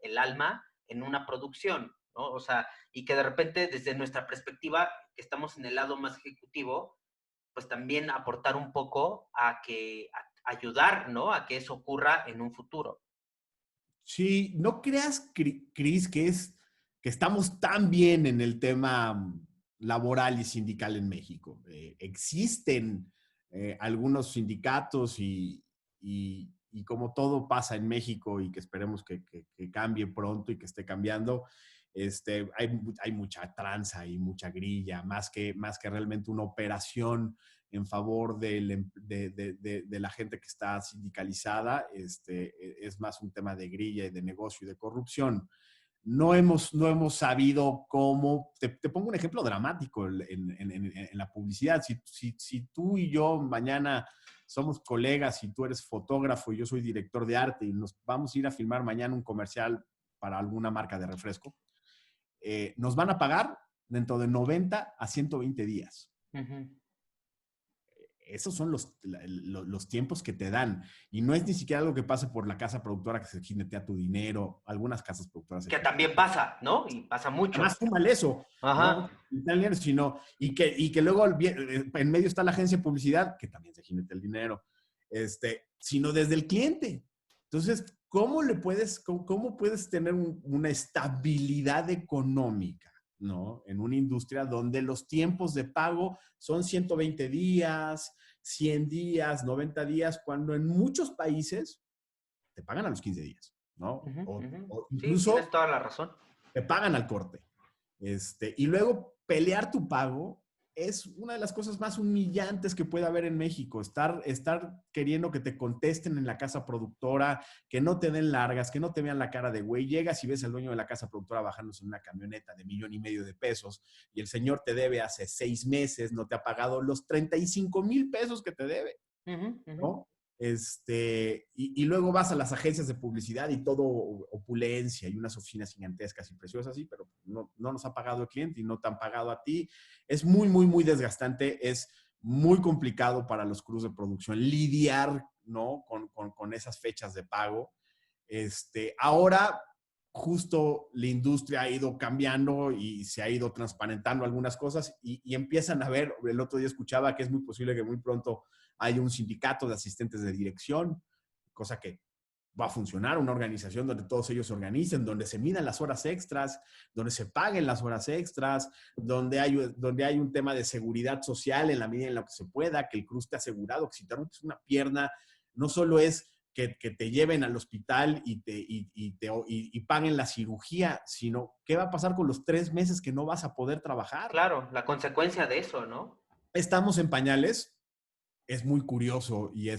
el alma en una producción, ¿no? O sea, y que de repente desde nuestra perspectiva, que estamos en el lado más ejecutivo, pues también aportar un poco a ayudar, ¿no? A que eso ocurra en un futuro. Sí, no creas, Cris, que estamos tan bien en el tema laboral y sindical en México. Existen algunos sindicatos y como todo pasa en México y que esperemos que cambie pronto y que esté cambiando, hay mucha tranza y mucha grilla, más que realmente una operación en favor de la gente que está sindicalizada. Es más un tema de grilla y de negocio y de corrupción. no hemos sabido cómo. Te pongo un ejemplo dramático en la publicidad. Si tú y yo mañana somos colegas y tú eres fotógrafo y yo soy director de arte y nos vamos a ir a filmar mañana un comercial para alguna marca de refresco, nos van a pagar dentro de 90 a 120 días. Ujú. Esos son los tiempos que te dan. Y no es ni siquiera algo que pase por la casa productora que se jinetea tu dinero. Algunas casas productoras se Que jinetean. también pasa, ¿no? Y pasa mucho. Además, súmale eso, ¿no? Ajá. Italiano, sino, y que luego en medio está la agencia de publicidad, que también se jinetea el dinero, sino desde el cliente. Entonces, cómo puedes tener una estabilidad económica, ¿no? En una industria donde los tiempos de pago son 120 días, 100 días, 90 días, cuando en muchos países te pagan a los 15 días, ¿no? Ujú, O, ujú. o Sí, tienes incluso toda la razón. te pagan al corte. Y luego pelear tu pago es una de las cosas más humillantes que puede haber en México. Estar queriendo que te contesten en la casa productora, que no te den largas, que no te vean la cara de güey. Llegas y ves al dueño de la casa productora bajándose en una camioneta de $1,500,000 y el señor te debe hace 6 meses, no te ha pagado los 35,000 pesos que te debe, Ujú, ujú. ¿no? Y luego vas a las agencias de publicidad y todo opulencia y unas oficinas gigantescas y preciosas, sí, pero no nos ha pagado el cliente y no te han pagado a ti. Es muy, muy, muy desgastante, es muy complicado para los crews de producción lidiar, ¿no? con esas fechas de pago. Ahora, justo la industria ha ido cambiando y se ha ido transparentando algunas cosas y empiezan a ver, el otro día escuchaba que es muy posible que muy pronto haya un sindicato de asistentes de dirección, cosa que va a funcionar, una organización donde todos ellos se organicen, donde se midan las horas extras, donde se paguen las horas extras, donde hay un tema de seguridad social en la medida en la que se pueda, que el crew esté asegurado, que si te rompes una pierna, no solo es que te lleven al hospital y paguen la cirugía, sino qué va a pasar con los 3 meses que no vas a poder trabajar. Claro, la consecuencia de eso, ¿no? Estamos en pañales, es muy curioso y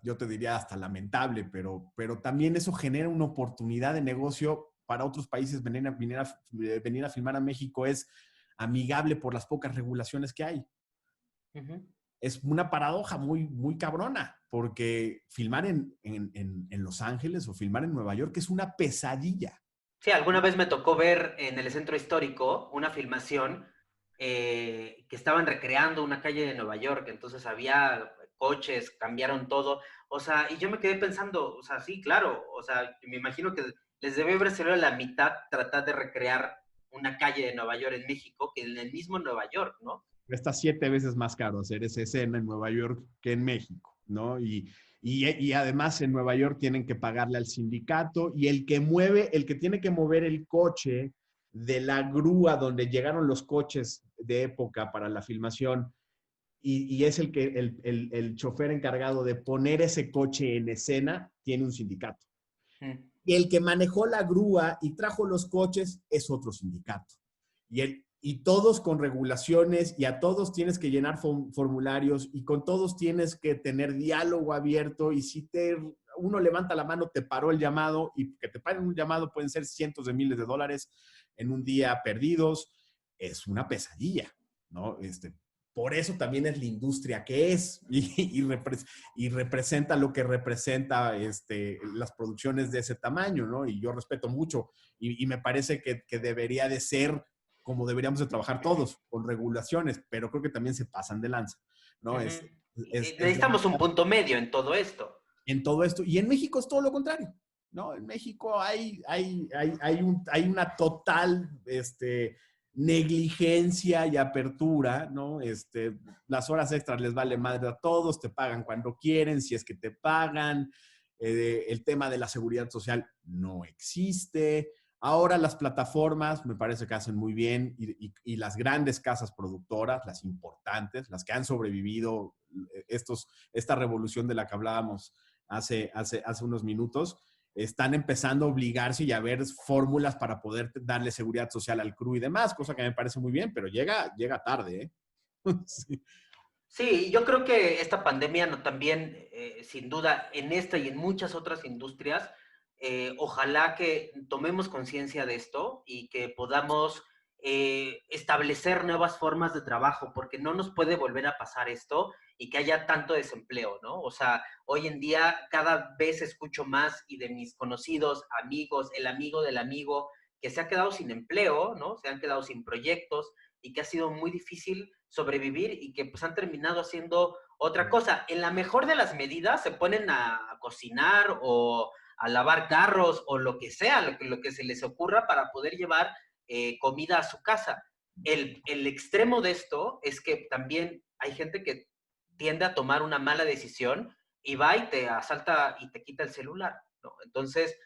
yo te diría hasta lamentable, pero también eso genera una oportunidad de negocio para otros países. Venir a filmar a México es amigable por las pocas regulaciones que hay. Ujú. Es una paradoja muy, muy cabrona, porque filmar en Los Ángeles o filmar en Nueva York es una pesadilla. Sí, alguna vez me tocó ver en el centro histórico una filmación que estaban recreando una calle de Nueva York, entonces había coches, cambiaron todo, o sea, y yo me quedé pensando, o sea, sí, claro, o sea, me imagino que les debe haber salido la mitad tratar de recrear una calle de Nueva York en México que en el mismo Nueva York, ¿no? Está 7 veces más caro hacer esa escena en Nueva York que en México, ¿no? Y además en Nueva York tienen que pagarle al sindicato y el que tiene que mover el coche de la grúa donde llegaron los coches de época para la filmación y es el chofer encargado de poner ese coche en escena, tiene un sindicato. Mm. Y el que manejó la grúa y trajo los coches es otro sindicato. Y todos con regulaciones y a todos tienes que llenar formularios y con todos tienes que tener diálogo abierto y si uno levanta la mano, te paró el llamado y que te paren un llamado pueden ser cientos de miles de dólares en un día perdidos. Es una pesadilla, ¿no? Por eso también es la industria que es y representa lo que representa las producciones de ese tamaño, ¿no? Y yo respeto mucho y me parece que debería de ser como deberíamos de trabajar todos, con regulaciones, pero creo que también se pasan de lanza, ¿no? Ujú. Es Necesitamos un punto medio en todo esto. en todo esto. Y en México es todo lo contrario, ¿no? En México hay una total negligencia y apertura, ¿no? Las horas extras les vale madre a todos, te pagan cuando quieren, si es que te pagan. El tema de la seguridad social no existe. Ahora las plataformas me parece que hacen muy bien y las grandes casas productoras, las importantes, las que han sobrevivido esta revolución de la que hablábamos hace unos minutos, están empezando a obligarse y a ver fórmulas para poder darle seguridad social al crew y demás, cosa que me parece muy bien, pero llega tarde, ¿eh? Sí. Sí, yo creo que esta pandemia no, también, sin duda, en esta y en muchas otras industrias, Ojalá que tomemos conciencia de esto y que podamos establecer nuevas formas de trabajo, porque no nos puede volver a pasar esto y que haya tanto desempleo, ¿no? O sea, hoy en día cada vez escucho más y de mis conocidos, amigos, el amigo del amigo, que se ha quedado sin empleo, ¿no? Se han quedado sin proyectos y que ha sido muy difícil sobrevivir y que pues han terminado haciendo otra cosa. En la mejor de las medidas se ponen a cocinar o a lavar carros o lo que sea, lo que se les ocurra para poder llevar comida a su casa. El extremo de esto es que también hay gente que tiende a tomar una mala decisión y va y te asalta y te quita el celular, ¿no? Entonces,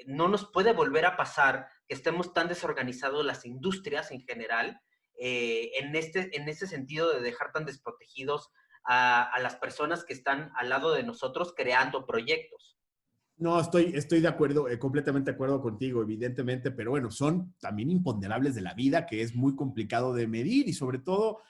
no nos puede volver a pasar que estemos tan desorganizados las industrias en general, en este sentido de dejar tan desprotegidos a las personas que están al lado de nosotros creando proyectos. No, estoy de acuerdo, completamente de acuerdo contigo, evidentemente, pero bueno, son también imponderables de la vida que es muy complicado de medir y sobre todo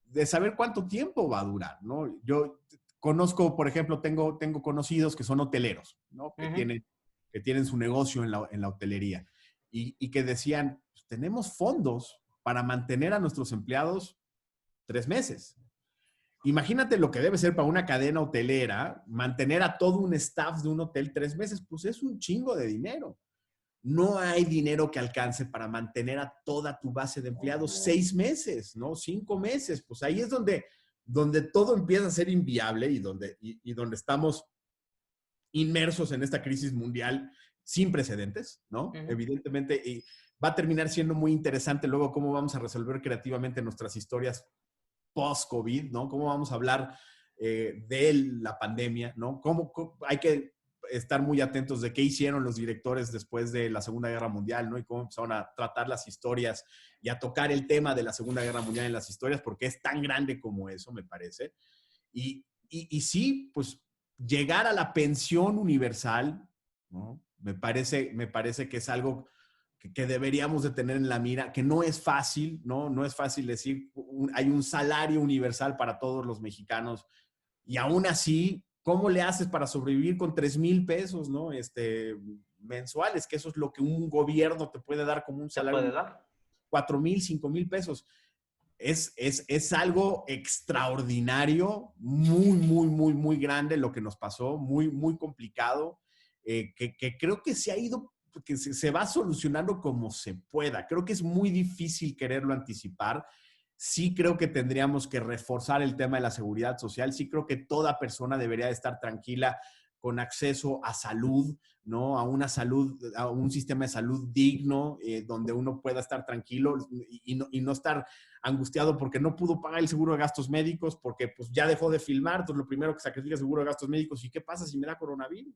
de saber cuánto tiempo va a durar, ¿no? Yo conozco, por ejemplo, tengo conocidos que son hoteleros, ¿no? Que tienen su negocio en la hotelería y que decían, pues, tenemos fondos para mantener a nuestros empleados 3 meses. Imagínate lo que debe ser para una cadena hotelera, mantener a todo un staff de un hotel 3 meses, pues es un chingo de dinero. No hay dinero que alcance para mantener a toda tu base de empleados 6 meses, ¿no? 5 meses. Pues ahí es donde todo empieza a ser inviable y donde estamos inmersos en esta crisis mundial sin precedentes, ¿no? Evidentemente, y va a terminar siendo muy interesante luego cómo vamos a resolver creativamente nuestras historias post-COVID, ¿no? ¿Cómo vamos a hablar de la pandemia, ¿no? ¿Cómo hay que estar muy atentos de qué hicieron los directores después de la Segunda Guerra Mundial, ¿no? Y cómo empezaron a tratar las historias y a tocar el tema de la Segunda Guerra Mundial en las historias, porque es tan grande como eso, me parece. Y sí, pues llegar a la pensión universal, ¿no? Me parece que es algo que deberíamos de tener en la mira, que no es fácil, ¿no? No es fácil decir, hay un salario universal para todos los mexicanos y aún así, ¿cómo le haces para sobrevivir con 3,000 pesos, ¿no? Mensuales, que eso es lo que un gobierno te puede dar como un ¿Se salario, puede dar? 4,000, 5,000 pesos. Es algo extraordinario, muy, muy, muy, muy grande lo que nos pasó, muy, muy complicado, que creo que se ha ido, que se va solucionando como se pueda. Creo que es muy difícil quererlo anticipar. Sí creo que tendríamos que reforzar el tema de la seguridad social. Sí creo que toda persona debería de estar tranquila con acceso a salud, ¿no? A un sistema de salud digno, donde uno pueda estar tranquilo y no estar angustiado porque no pudo pagar el seguro de gastos médicos, porque pues ya dejó de filmar, entonces lo primero que sacrifica es el seguro de gastos médicos. ¿Y qué pasa si me da coronavirus?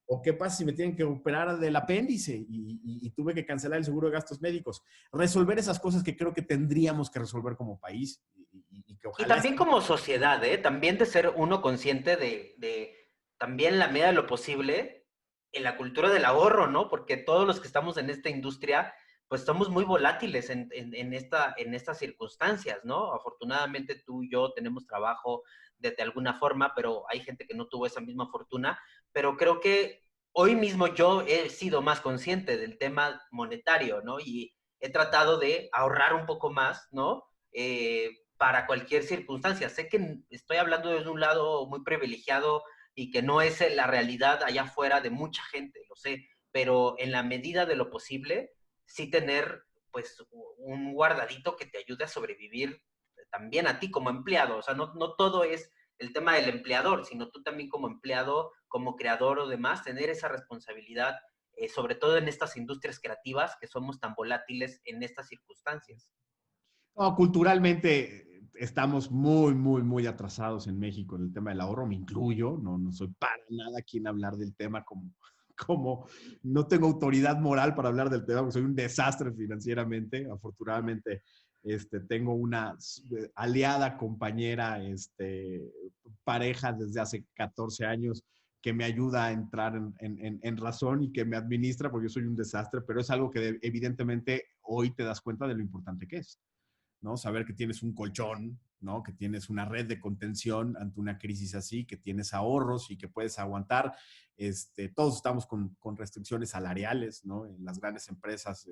¿O qué pasa si me tienen que operar del apéndice y tuve que cancelar el seguro de gastos médicos? Resolver esas cosas que creo que tendríamos que resolver como país y que Y ojalá también estén. como sociedad, ¿eh? También de ser uno consciente de también en la medida de lo posible, en la cultura del ahorro, ¿no? Porque todos los que estamos en esta industria, pues somos muy volátiles en estas circunstancias, ¿no? Afortunadamente tú y yo tenemos trabajo de alguna forma, pero hay gente que no tuvo esa misma fortuna. Pero creo que hoy mismo yo he sido más consciente del tema monetario, ¿no? Y he tratado de ahorrar un poco más, ¿no? Para cualquier circunstancia. Sé que estoy hablando desde un lado muy privilegiado y que no es la realidad allá afuera de mucha gente, lo sé, pero en la medida de lo posible, sí tener pues un guardadito que te ayude a sobrevivir también a ti como empleado. O sea, no todo es el tema del empleador, sino tú también como empleado, como creador o demás, tener esa responsabilidad, sobre todo en estas industrias creativas que somos tan volátiles en estas circunstancias. No, culturalmente estamos muy, muy, muy atrasados en México en el tema del ahorro, me incluyo, no soy para nada quien hablar del tema como no tengo autoridad moral para hablar del tema, porque soy un desastre financieramente. Afortunadamente, tengo una aliada, compañera, pareja desde hace 14 años que me ayuda a entrar en razón y que me administra, porque yo soy un desastre, pero es algo que evidentemente hoy te das cuenta de lo importante que es. ¿no? Saber que tienes un colchón, ¿no? Que tienes una red de contención ante una crisis así, que tienes ahorros y que puedes aguantar. Todos estamos con restricciones salariales, ¿no? En las grandes empresas,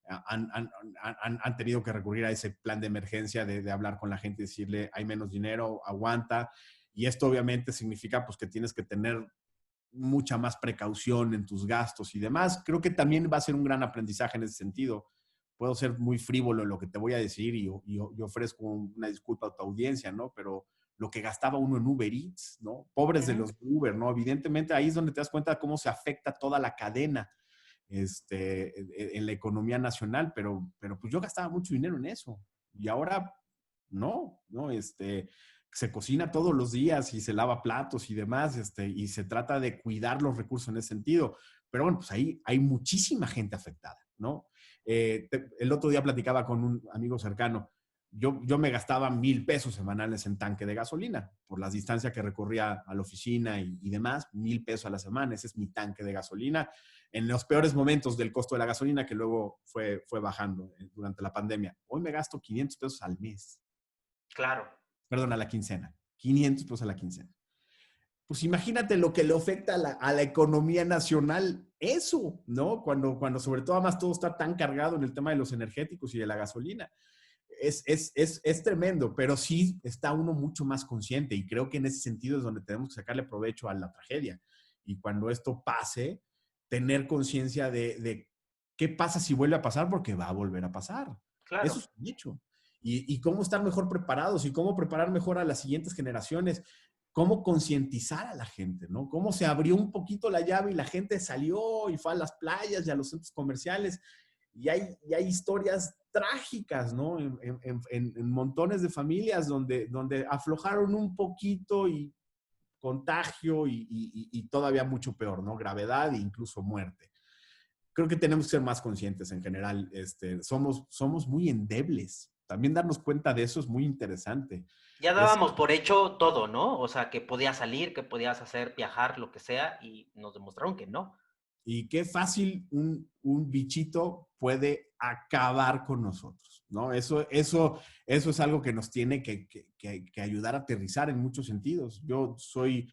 han tenido que recurrir a ese plan de emergencia de hablar con la gente y decirle, hay menos dinero, aguanta. Y esto obviamente significa pues que tienes que tener mucha más precaución en tus gastos y demás. Creo que también va a ser un gran aprendizaje en ese sentido. Puedo ser muy frívolo en lo que te voy a decir y ofrezco una disculpa a tu audiencia, ¿no? Pero lo que gastaba uno en Uber Eats, ¿no? Pobres de los Uber, ¿no? Evidentemente ahí es donde te das cuenta de cómo se afecta toda la cadena en la economía nacional, pero pues yo gastaba mucho dinero en eso. Y ahora no, se cocina todos los días y se lava platos y demás, y se trata de cuidar los recursos en ese sentido. Pero bueno, pues ahí hay muchísima gente afectada, ¿no? El otro día platicaba con un amigo cercano. Yo me gastaba 1,000 pesos semanales en tanque de gasolina por las distancias que recorría a la oficina y demás, 1,000 pesos a la semana, ese es mi tanque de gasolina. En los peores momentos del costo de la gasolina, que luego fue bajando durante la pandemia. Hoy me gasto 500 pesos al mes. Claro. Perdón, a la quincena. 500 pesos a la quincena. Pues imagínate lo que le afecta a la economía nacional eso, ¿no? Cuando sobre todo además todo está tan cargado en el tema de los energéticos y de la gasolina. Es tremendo, pero sí está uno mucho más consciente y creo que en ese sentido es donde tenemos que sacarle provecho a la tragedia. Y cuando esto pase, tener conciencia de qué pasa si vuelve a pasar, porque va a volver a pasar. Claro. Eso es un hecho. Y cómo estar mejor preparados y cómo preparar mejor a las siguientes generaciones, cómo concientizar a la gente, ¿no? Cómo se abrió un poquito la llave y la gente salió y fue a las playas y a los centros comerciales. Y hay historias trágicas, ¿no? En montones de familias donde aflojaron un poquito y contagio y todavía mucho peor, ¿no? Gravedad e incluso muerte. Creo que tenemos que ser más conscientes en general. Somos muy endebles. También darnos cuenta de eso es muy interesante. Ya Es, dábamos por hecho todo, ¿no? O sea, que podías salir, que podías hacer, viajar, lo que sea, y nos demostraron que no. y qué fácil un bichito puede acabar con nosotros, ¿no? Eso es algo que nos tiene que ayudar a aterrizar en muchos sentidos. Yo soy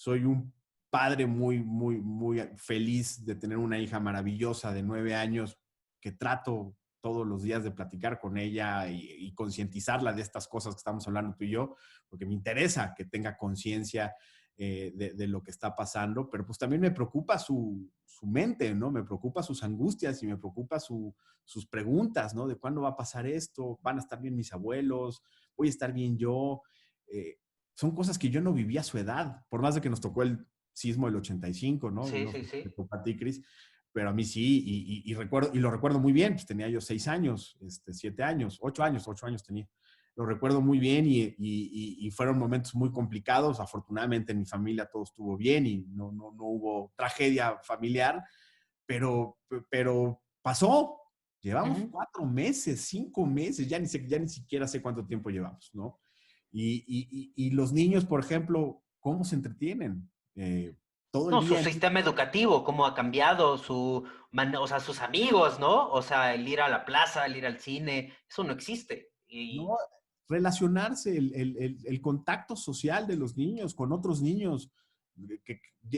un padre muy, muy, muy feliz de tener una hija maravillosa de 9 años que trato todos los días de platicar con ella y concientizarla de estas cosas que estamos hablando tú y yo, porque me interesa que tenga conciencia de lo que está pasando, pero pues también me preocupa su mente, ¿no? Me preocupa sus angustias y me preocupa sus preguntas, ¿no? De cuándo va a pasar esto, van a estar bien mis abuelos, voy a estar bien yo. Son cosas que yo no viví a su edad, por más de que nos tocó el sismo del 85, ¿no? Sí, No sí, sé si te sí. tocó a ti, Cris, pero a mí sí, y lo recuerdo muy bien, pues tenía yo 6 años, 7 años, 8 años, 8 años tenía. Lo recuerdo muy bien y fueron momentos muy complicados. Afortunadamente en mi familia todo estuvo bien y no hubo tragedia familiar, pero pasó. Llevamos 4 meses, 5 meses, ya ni siquiera sé cuánto tiempo llevamos, ¿no? Y los niños, por ejemplo, ¿cómo se entretienen? Todo el No, su día. sistema educativo, cómo ha cambiado, o sea, sus amigos, ¿no? O sea, el ir a la plaza, el ir al cine, eso no existe. No, relacionarse, el contacto social de los niños con otros niños.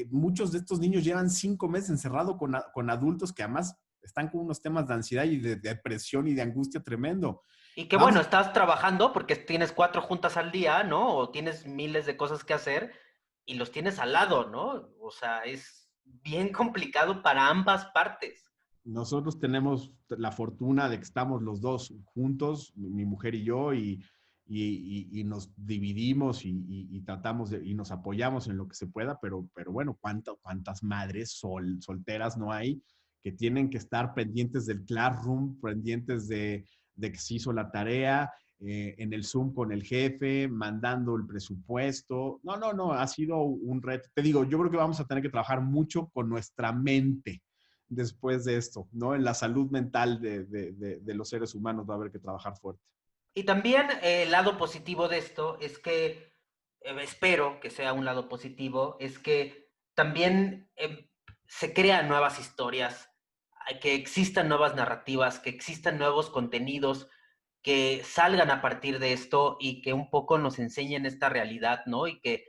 Muchos de estos niños llevan 5 meses encerrados con adultos que además están con unos temas de ansiedad y de depresión y de angustia tremendo. Y que Vamos, bueno, estás trabajando porque tienes 4 juntas al día, ¿no? O tienes miles de cosas que hacer y los tienes al lado, ¿no? O sea, es bien complicado para ambas partes. nosotros tenemos la fortuna de que estamos los dos juntos, mi mujer y yo, y nos dividimos y tratamos y nos apoyamos en lo que se pueda, pero bueno, ¿cuántas madres solteras no hay que tienen que estar pendientes del classroom, pendientes de que se hizo la tarea, en el Zoom con el jefe, mandando el presupuesto? No, ha sido un reto. Te digo, yo creo que vamos a tener que trabajar mucho con nuestra mente después de esto, ¿no? En la salud mental de los seres humanos va a haber que trabajar fuerte. Y también el lado positivo de esto es que, espero que sea un lado positivo, es que también se crean nuevas historias, que existan nuevas narrativas, que existan nuevos contenidos, que salgan a partir de esto y que un poco nos enseñen esta realidad, ¿no? Y que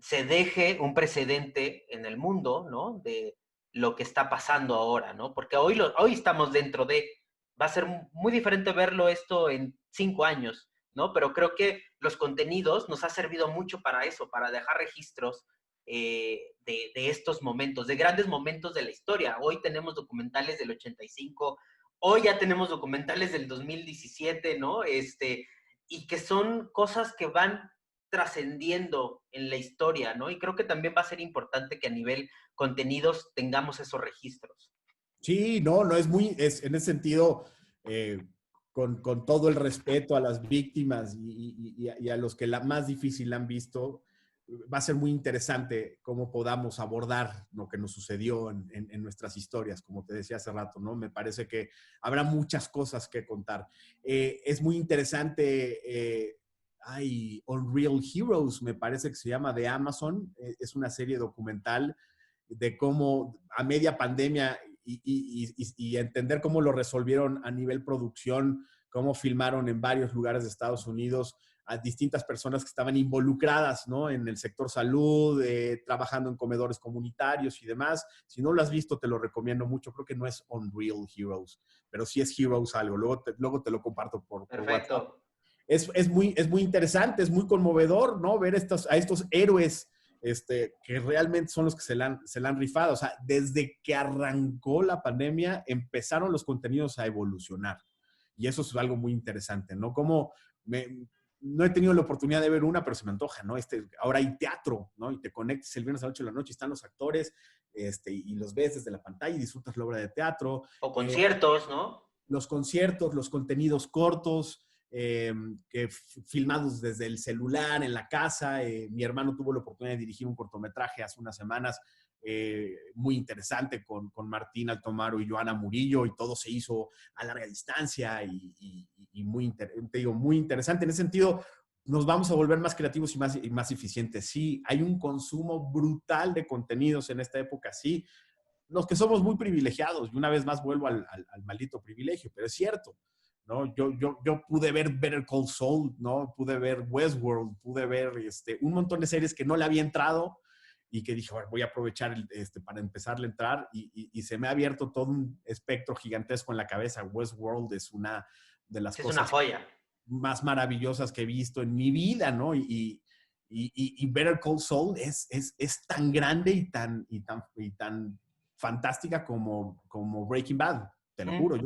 se deje un precedente en el mundo, ¿no? De lo que está pasando ahora, ¿no? Porque hoy estamos dentro de, va a ser muy diferente verlo esto en 5 años, ¿no? Pero creo que los contenidos nos ha servido mucho para eso, para dejar registros de estos momentos, de grandes momentos de la historia. Hoy tenemos documentales del 85, hoy ya tenemos documentales del 2017, ¿no? Y que son cosas que van trascendiendo en la historia, ¿no? Y creo que también va a ser importante que a nivel contenidos tengamos esos registros. Sí, no, no es muy, es en ese sentido, eh, con todo el respeto a las víctimas y a los que la más difícil han visto, va a ser muy interesante cómo podamos abordar lo que nos sucedió en nuestras historias, como te decía hace rato, ¿no? Me parece que habrá muchas cosas que contar. Es muy interesante, Unreal Heroes, me parece que se llama, de Amazon, es una serie documental de cómo a media pandemia y entender cómo lo resolvieron a nivel producción, cómo filmaron en varios lugares de Estados Unidos a distintas personas que estaban involucradas, ¿no? En el sector salud, trabajando en comedores comunitarios y demás. Si no lo has visto, te lo recomiendo mucho. Creo que no es Unreal Heroes, pero sí es Heroes algo. Luego te lo comparto por WhatsApp. Perfecto. Es muy interesante, es muy conmovedor, ¿no? Ver a estos héroes que realmente son los que se la han rifado. O sea, desde que arrancó la pandemia, empezaron los contenidos a evolucionar. Y eso es algo muy interesante, ¿no? Como no he tenido la oportunidad de ver una, pero se me antoja, ¿no? Ahora hay teatro, ¿no? Y te conectas el viernes a las 8 de la noche, están los actores, y los ves desde la pantalla y disfrutas la obra de teatro. O conciertos, ¿no? Los conciertos, los contenidos cortos, filmados desde el celular, en la casa. Mi hermano tuvo la oportunidad de dirigir un cortometraje hace unas semanas muy interesante con Martín Altomaro y Joana Murillo, y todo se hizo a larga distancia y te digo, muy interesante. En ese sentido, nos vamos a volver más creativos y más eficientes. Sí, hay un consumo brutal de contenidos en esta época, sí. Los que somos muy privilegiados, y una vez más vuelvo al maldito privilegio, pero es cierto, ¿no? Yo pude ver Better Call Saul, ¿no? Pude ver Westworld, pude ver un montón de series que no le había entrado y que dije, bueno, voy a aprovechar para empezarle a entrar, y se me ha abierto todo un espectro gigantesco en la cabeza. Westworld es una de las Sí, es una cosas joya. más maravillosas que he visto en mi vida, ¿no? Y Better Call Saul es tan grande y tan fantástica como Breaking Bad, te lo juro.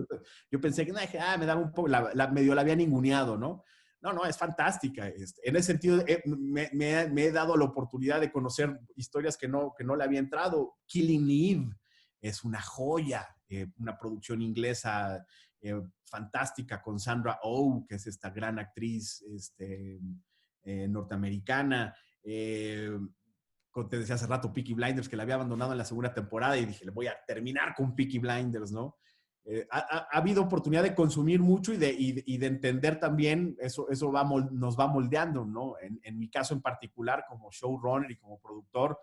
Yo pensé que me daba un poco, medio la había ninguneado, ¿no? No, no, es fantástica. En ese sentido, me he dado la oportunidad de conocer historias que no le había entrado. Killing Eve es una joya, una producción inglesa fantástica, con Sandra Oh, que es esta gran actriz norteamericana. Te decía hace rato Peaky Blinders, que la había abandonado en la segunda temporada, y dije, le voy a terminar con Peaky Blinders, ¿no? Ha habido oportunidad de consumir mucho y de entender también, eso nos va moldeando, ¿no? En mi caso en particular, como showrunner y como productor,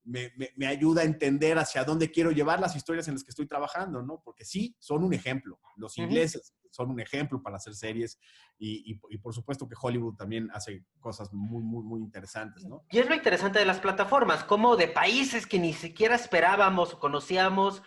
me ayuda a entender hacia dónde quiero llevar las historias en las que estoy trabajando, ¿no? Porque sí, son un ejemplo. Los ingleses son un ejemplo para hacer series, y por supuesto que Hollywood también hace cosas muy, muy, muy interesantes, ¿no? Y es lo interesante de las plataformas, como de países que ni siquiera esperábamos o conocíamos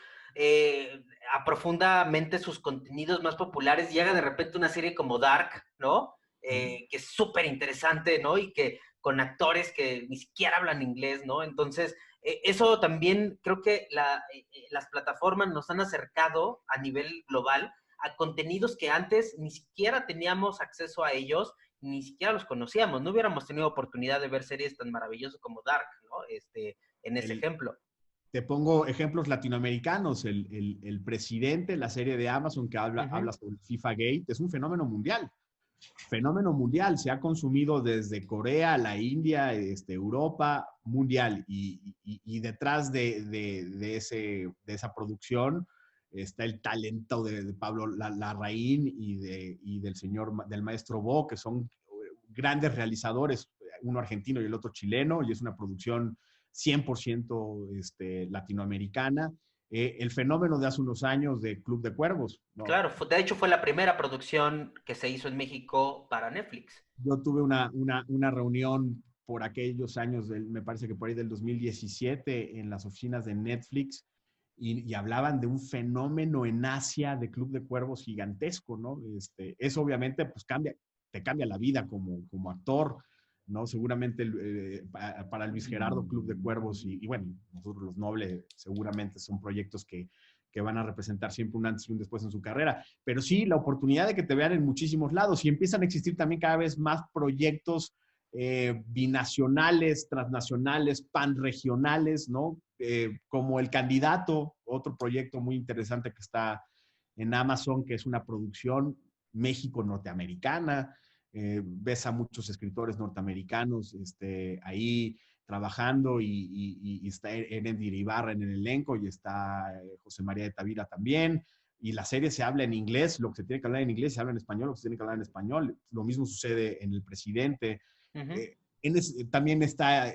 a profundamente sus contenidos más populares, llega de repente una serie como Dark, ¿no? Que es súper interesante, ¿no? Y que con actores que ni siquiera hablan inglés, ¿no? Entonces, eso también creo que las plataformas nos han acercado a nivel global a contenidos que antes ni siquiera teníamos acceso a ellos, ni siquiera los conocíamos, no hubiéramos tenido oportunidad de ver series tan maravillosas como Dark, ¿no? En ese El, ejemplo. Te pongo ejemplos latinoamericanos. El presidente, la serie de Amazon que habla sobre FIFA Gate, es un fenómeno mundial. Fenómeno mundial. Se ha consumido desde Corea, la India, Europa, mundial. Y detrás de esa producción está el talento de Pablo Larraín y del maestro Bo, que son grandes realizadores, uno argentino y el otro chileno, y es una producción 100% latinoamericana. el fenómeno de hace unos años de Club de Cuervos, ¿no? Claro, de hecho fue la primera producción que se hizo en México para Netflix. Yo tuve una reunión por aquellos años, me parece que por ahí del 2017, en las oficinas de Netflix, y hablaban de un fenómeno en Asia de Club de Cuervos gigantesco, ¿no? Eso obviamente pues te cambia la vida como actor, ¿no? Seguramente para Luis Gerardo Club de Cuervos y bueno, nosotros los Nobles seguramente son proyectos que van a representar siempre un antes y un después en su carrera. Pero sí, la oportunidad de que te vean en muchísimos lados y empiezan a existir también cada vez más proyectos binacionales, transnacionales, panregionales, ¿no? Como El Candidato, otro proyecto muy interesante que está en Amazon, que es una producción México-norteamericana. Ves a muchos escritores norteamericanos ahí trabajando y está Erendir Ibarra en el elenco y está José María de Tavira también. Y la serie se habla en inglés, lo que se tiene que hablar en inglés se habla en español, lo que se tiene que hablar en español. Lo mismo sucede en El Presidente. También está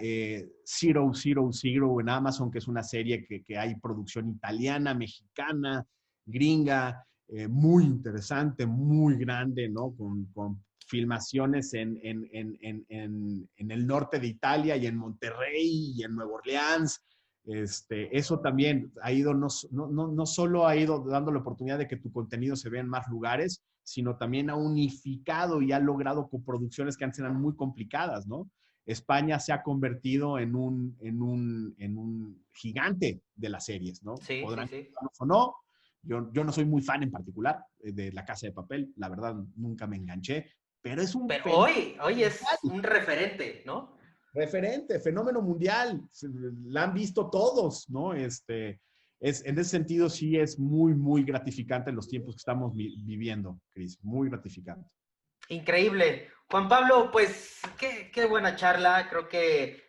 Zero Zero Zero en Amazon, que es una serie que hay producción italiana, mexicana, gringa, muy interesante, muy grande, ¿no? Con filmaciones en el norte de Italia y en Monterrey y en Nueva Orleans. Eso también ha ido, no solo ha ido dando la oportunidad de que tu contenido se vea en más lugares, sino también ha unificado y ha logrado coproducciones que antes eran muy complicadas, ¿no? España se ha convertido en un gigante de las series, ¿no? Sí, sí, Podrán sí. o no. Yo no soy muy fan en particular de La Casa de Papel, la verdad nunca me enganché, pero es un Pero fenómeno hoy es un referente, ¿no? referente, fenómeno mundial, la han visto todos, ¿no? En ese sentido sí es muy, muy gratificante los tiempos que estamos viviendo, Cris, muy gratificante. Increíble. Juan Pablo, pues qué buena charla. Creo que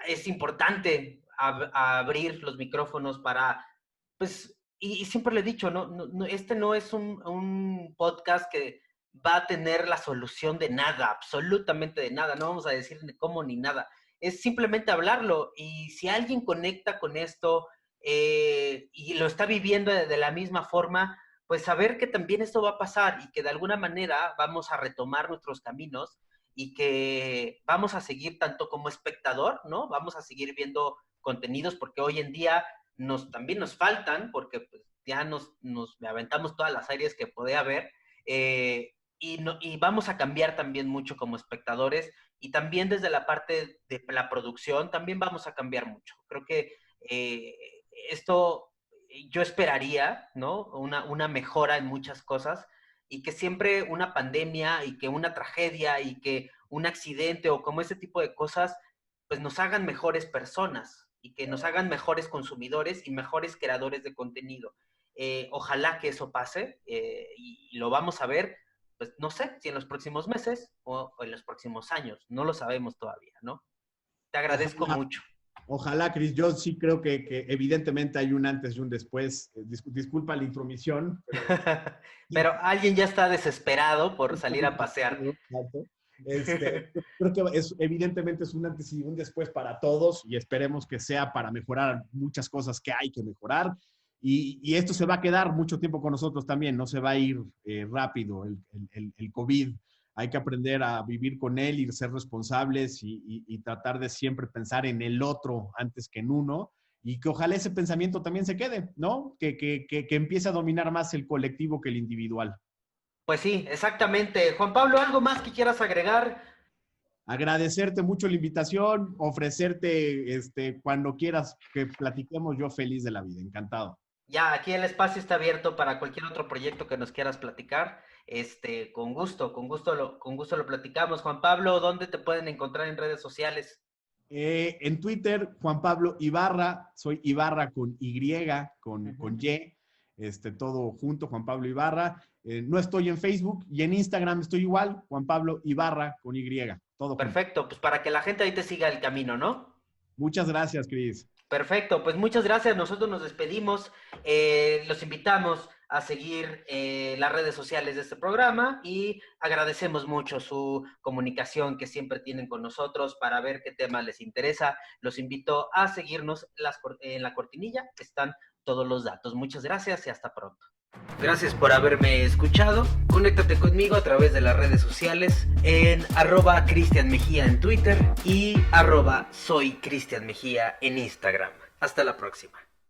es importante abrir los micrófonos para, pues, y siempre le he dicho, este no es un podcast que va a tener la solución de nada, absolutamente de nada. No vamos a decir ni cómo ni nada. Es simplemente hablarlo. Y si alguien conecta con esto y lo está viviendo de la misma forma, pues saber que también esto va a pasar y que de alguna manera vamos a retomar nuestros caminos y que vamos a seguir tanto como espectador, ¿no? Vamos a seguir viendo contenidos porque hoy en día también nos faltan, porque pues, ya nos aventamos todas las series que podía haber, y vamos a cambiar también mucho como espectadores y también desde la parte de la producción también vamos a cambiar mucho. Creo que eh, esto yo esperaría, ¿no? Una mejora en muchas cosas y que siempre una pandemia y que una tragedia y que un accidente o como ese tipo de cosas, pues nos hagan mejores personas y que nos hagan mejores consumidores y mejores creadores de contenido. Ojalá que eso pase y lo vamos a ver, pues no sé, si en los próximos meses o en los próximos años, no lo sabemos todavía, ¿no? Te agradezco Ojalá, mucho. ojalá, Cris, yo sí creo que evidentemente hay un antes y un después. Disculpa la intromisión, pero Pero alguien ya está desesperado por salir a pasear. Creo que evidentemente es un antes y un después para todos y esperemos que sea para mejorar muchas cosas que hay que mejorar. Y esto se va a quedar mucho tiempo con nosotros también, no se va a ir rápido el COVID. Hay que aprender a vivir con él y ser responsables y tratar de siempre pensar en el otro antes que en uno y que ojalá ese pensamiento también se quede, ¿no? Que empiece a dominar más el colectivo que el individual. Pues sí, exactamente. Juan Pablo, ¿algo más que quieras agregar? Agradecerte mucho la invitación, ofrecerte cuando quieras que platiquemos, yo feliz de la vida, encantado. Ya, aquí el espacio está abierto para cualquier otro proyecto que nos quieras platicar. Con gusto lo platicamos. Juan Pablo, ¿dónde te pueden encontrar en redes sociales? En Twitter, Juan Pablo Ibarra, soy Ibarra con Y, con Y, todo junto, Juan Pablo Ibarra. No estoy en Facebook y en Instagram estoy igual, Juan Pablo Ibarra con Y, todo junto. Perfecto, pues para que la gente ahí te siga el camino, ¿no? Muchas gracias, Cris. Perfecto, pues muchas gracias. Nosotros nos despedimos. Los invitamos a seguir las redes sociales de este programa y agradecemos mucho su comunicación que siempre tienen con nosotros para ver qué tema les interesa. Los invito a seguirnos en la cortinilla, que están todos los datos. Muchas gracias y hasta pronto. Gracias por haberme escuchado. Conéctate conmigo a través de las redes sociales en @CristianMejía en Twitter y @soyCristianMejía en Instagram. Hasta la próxima.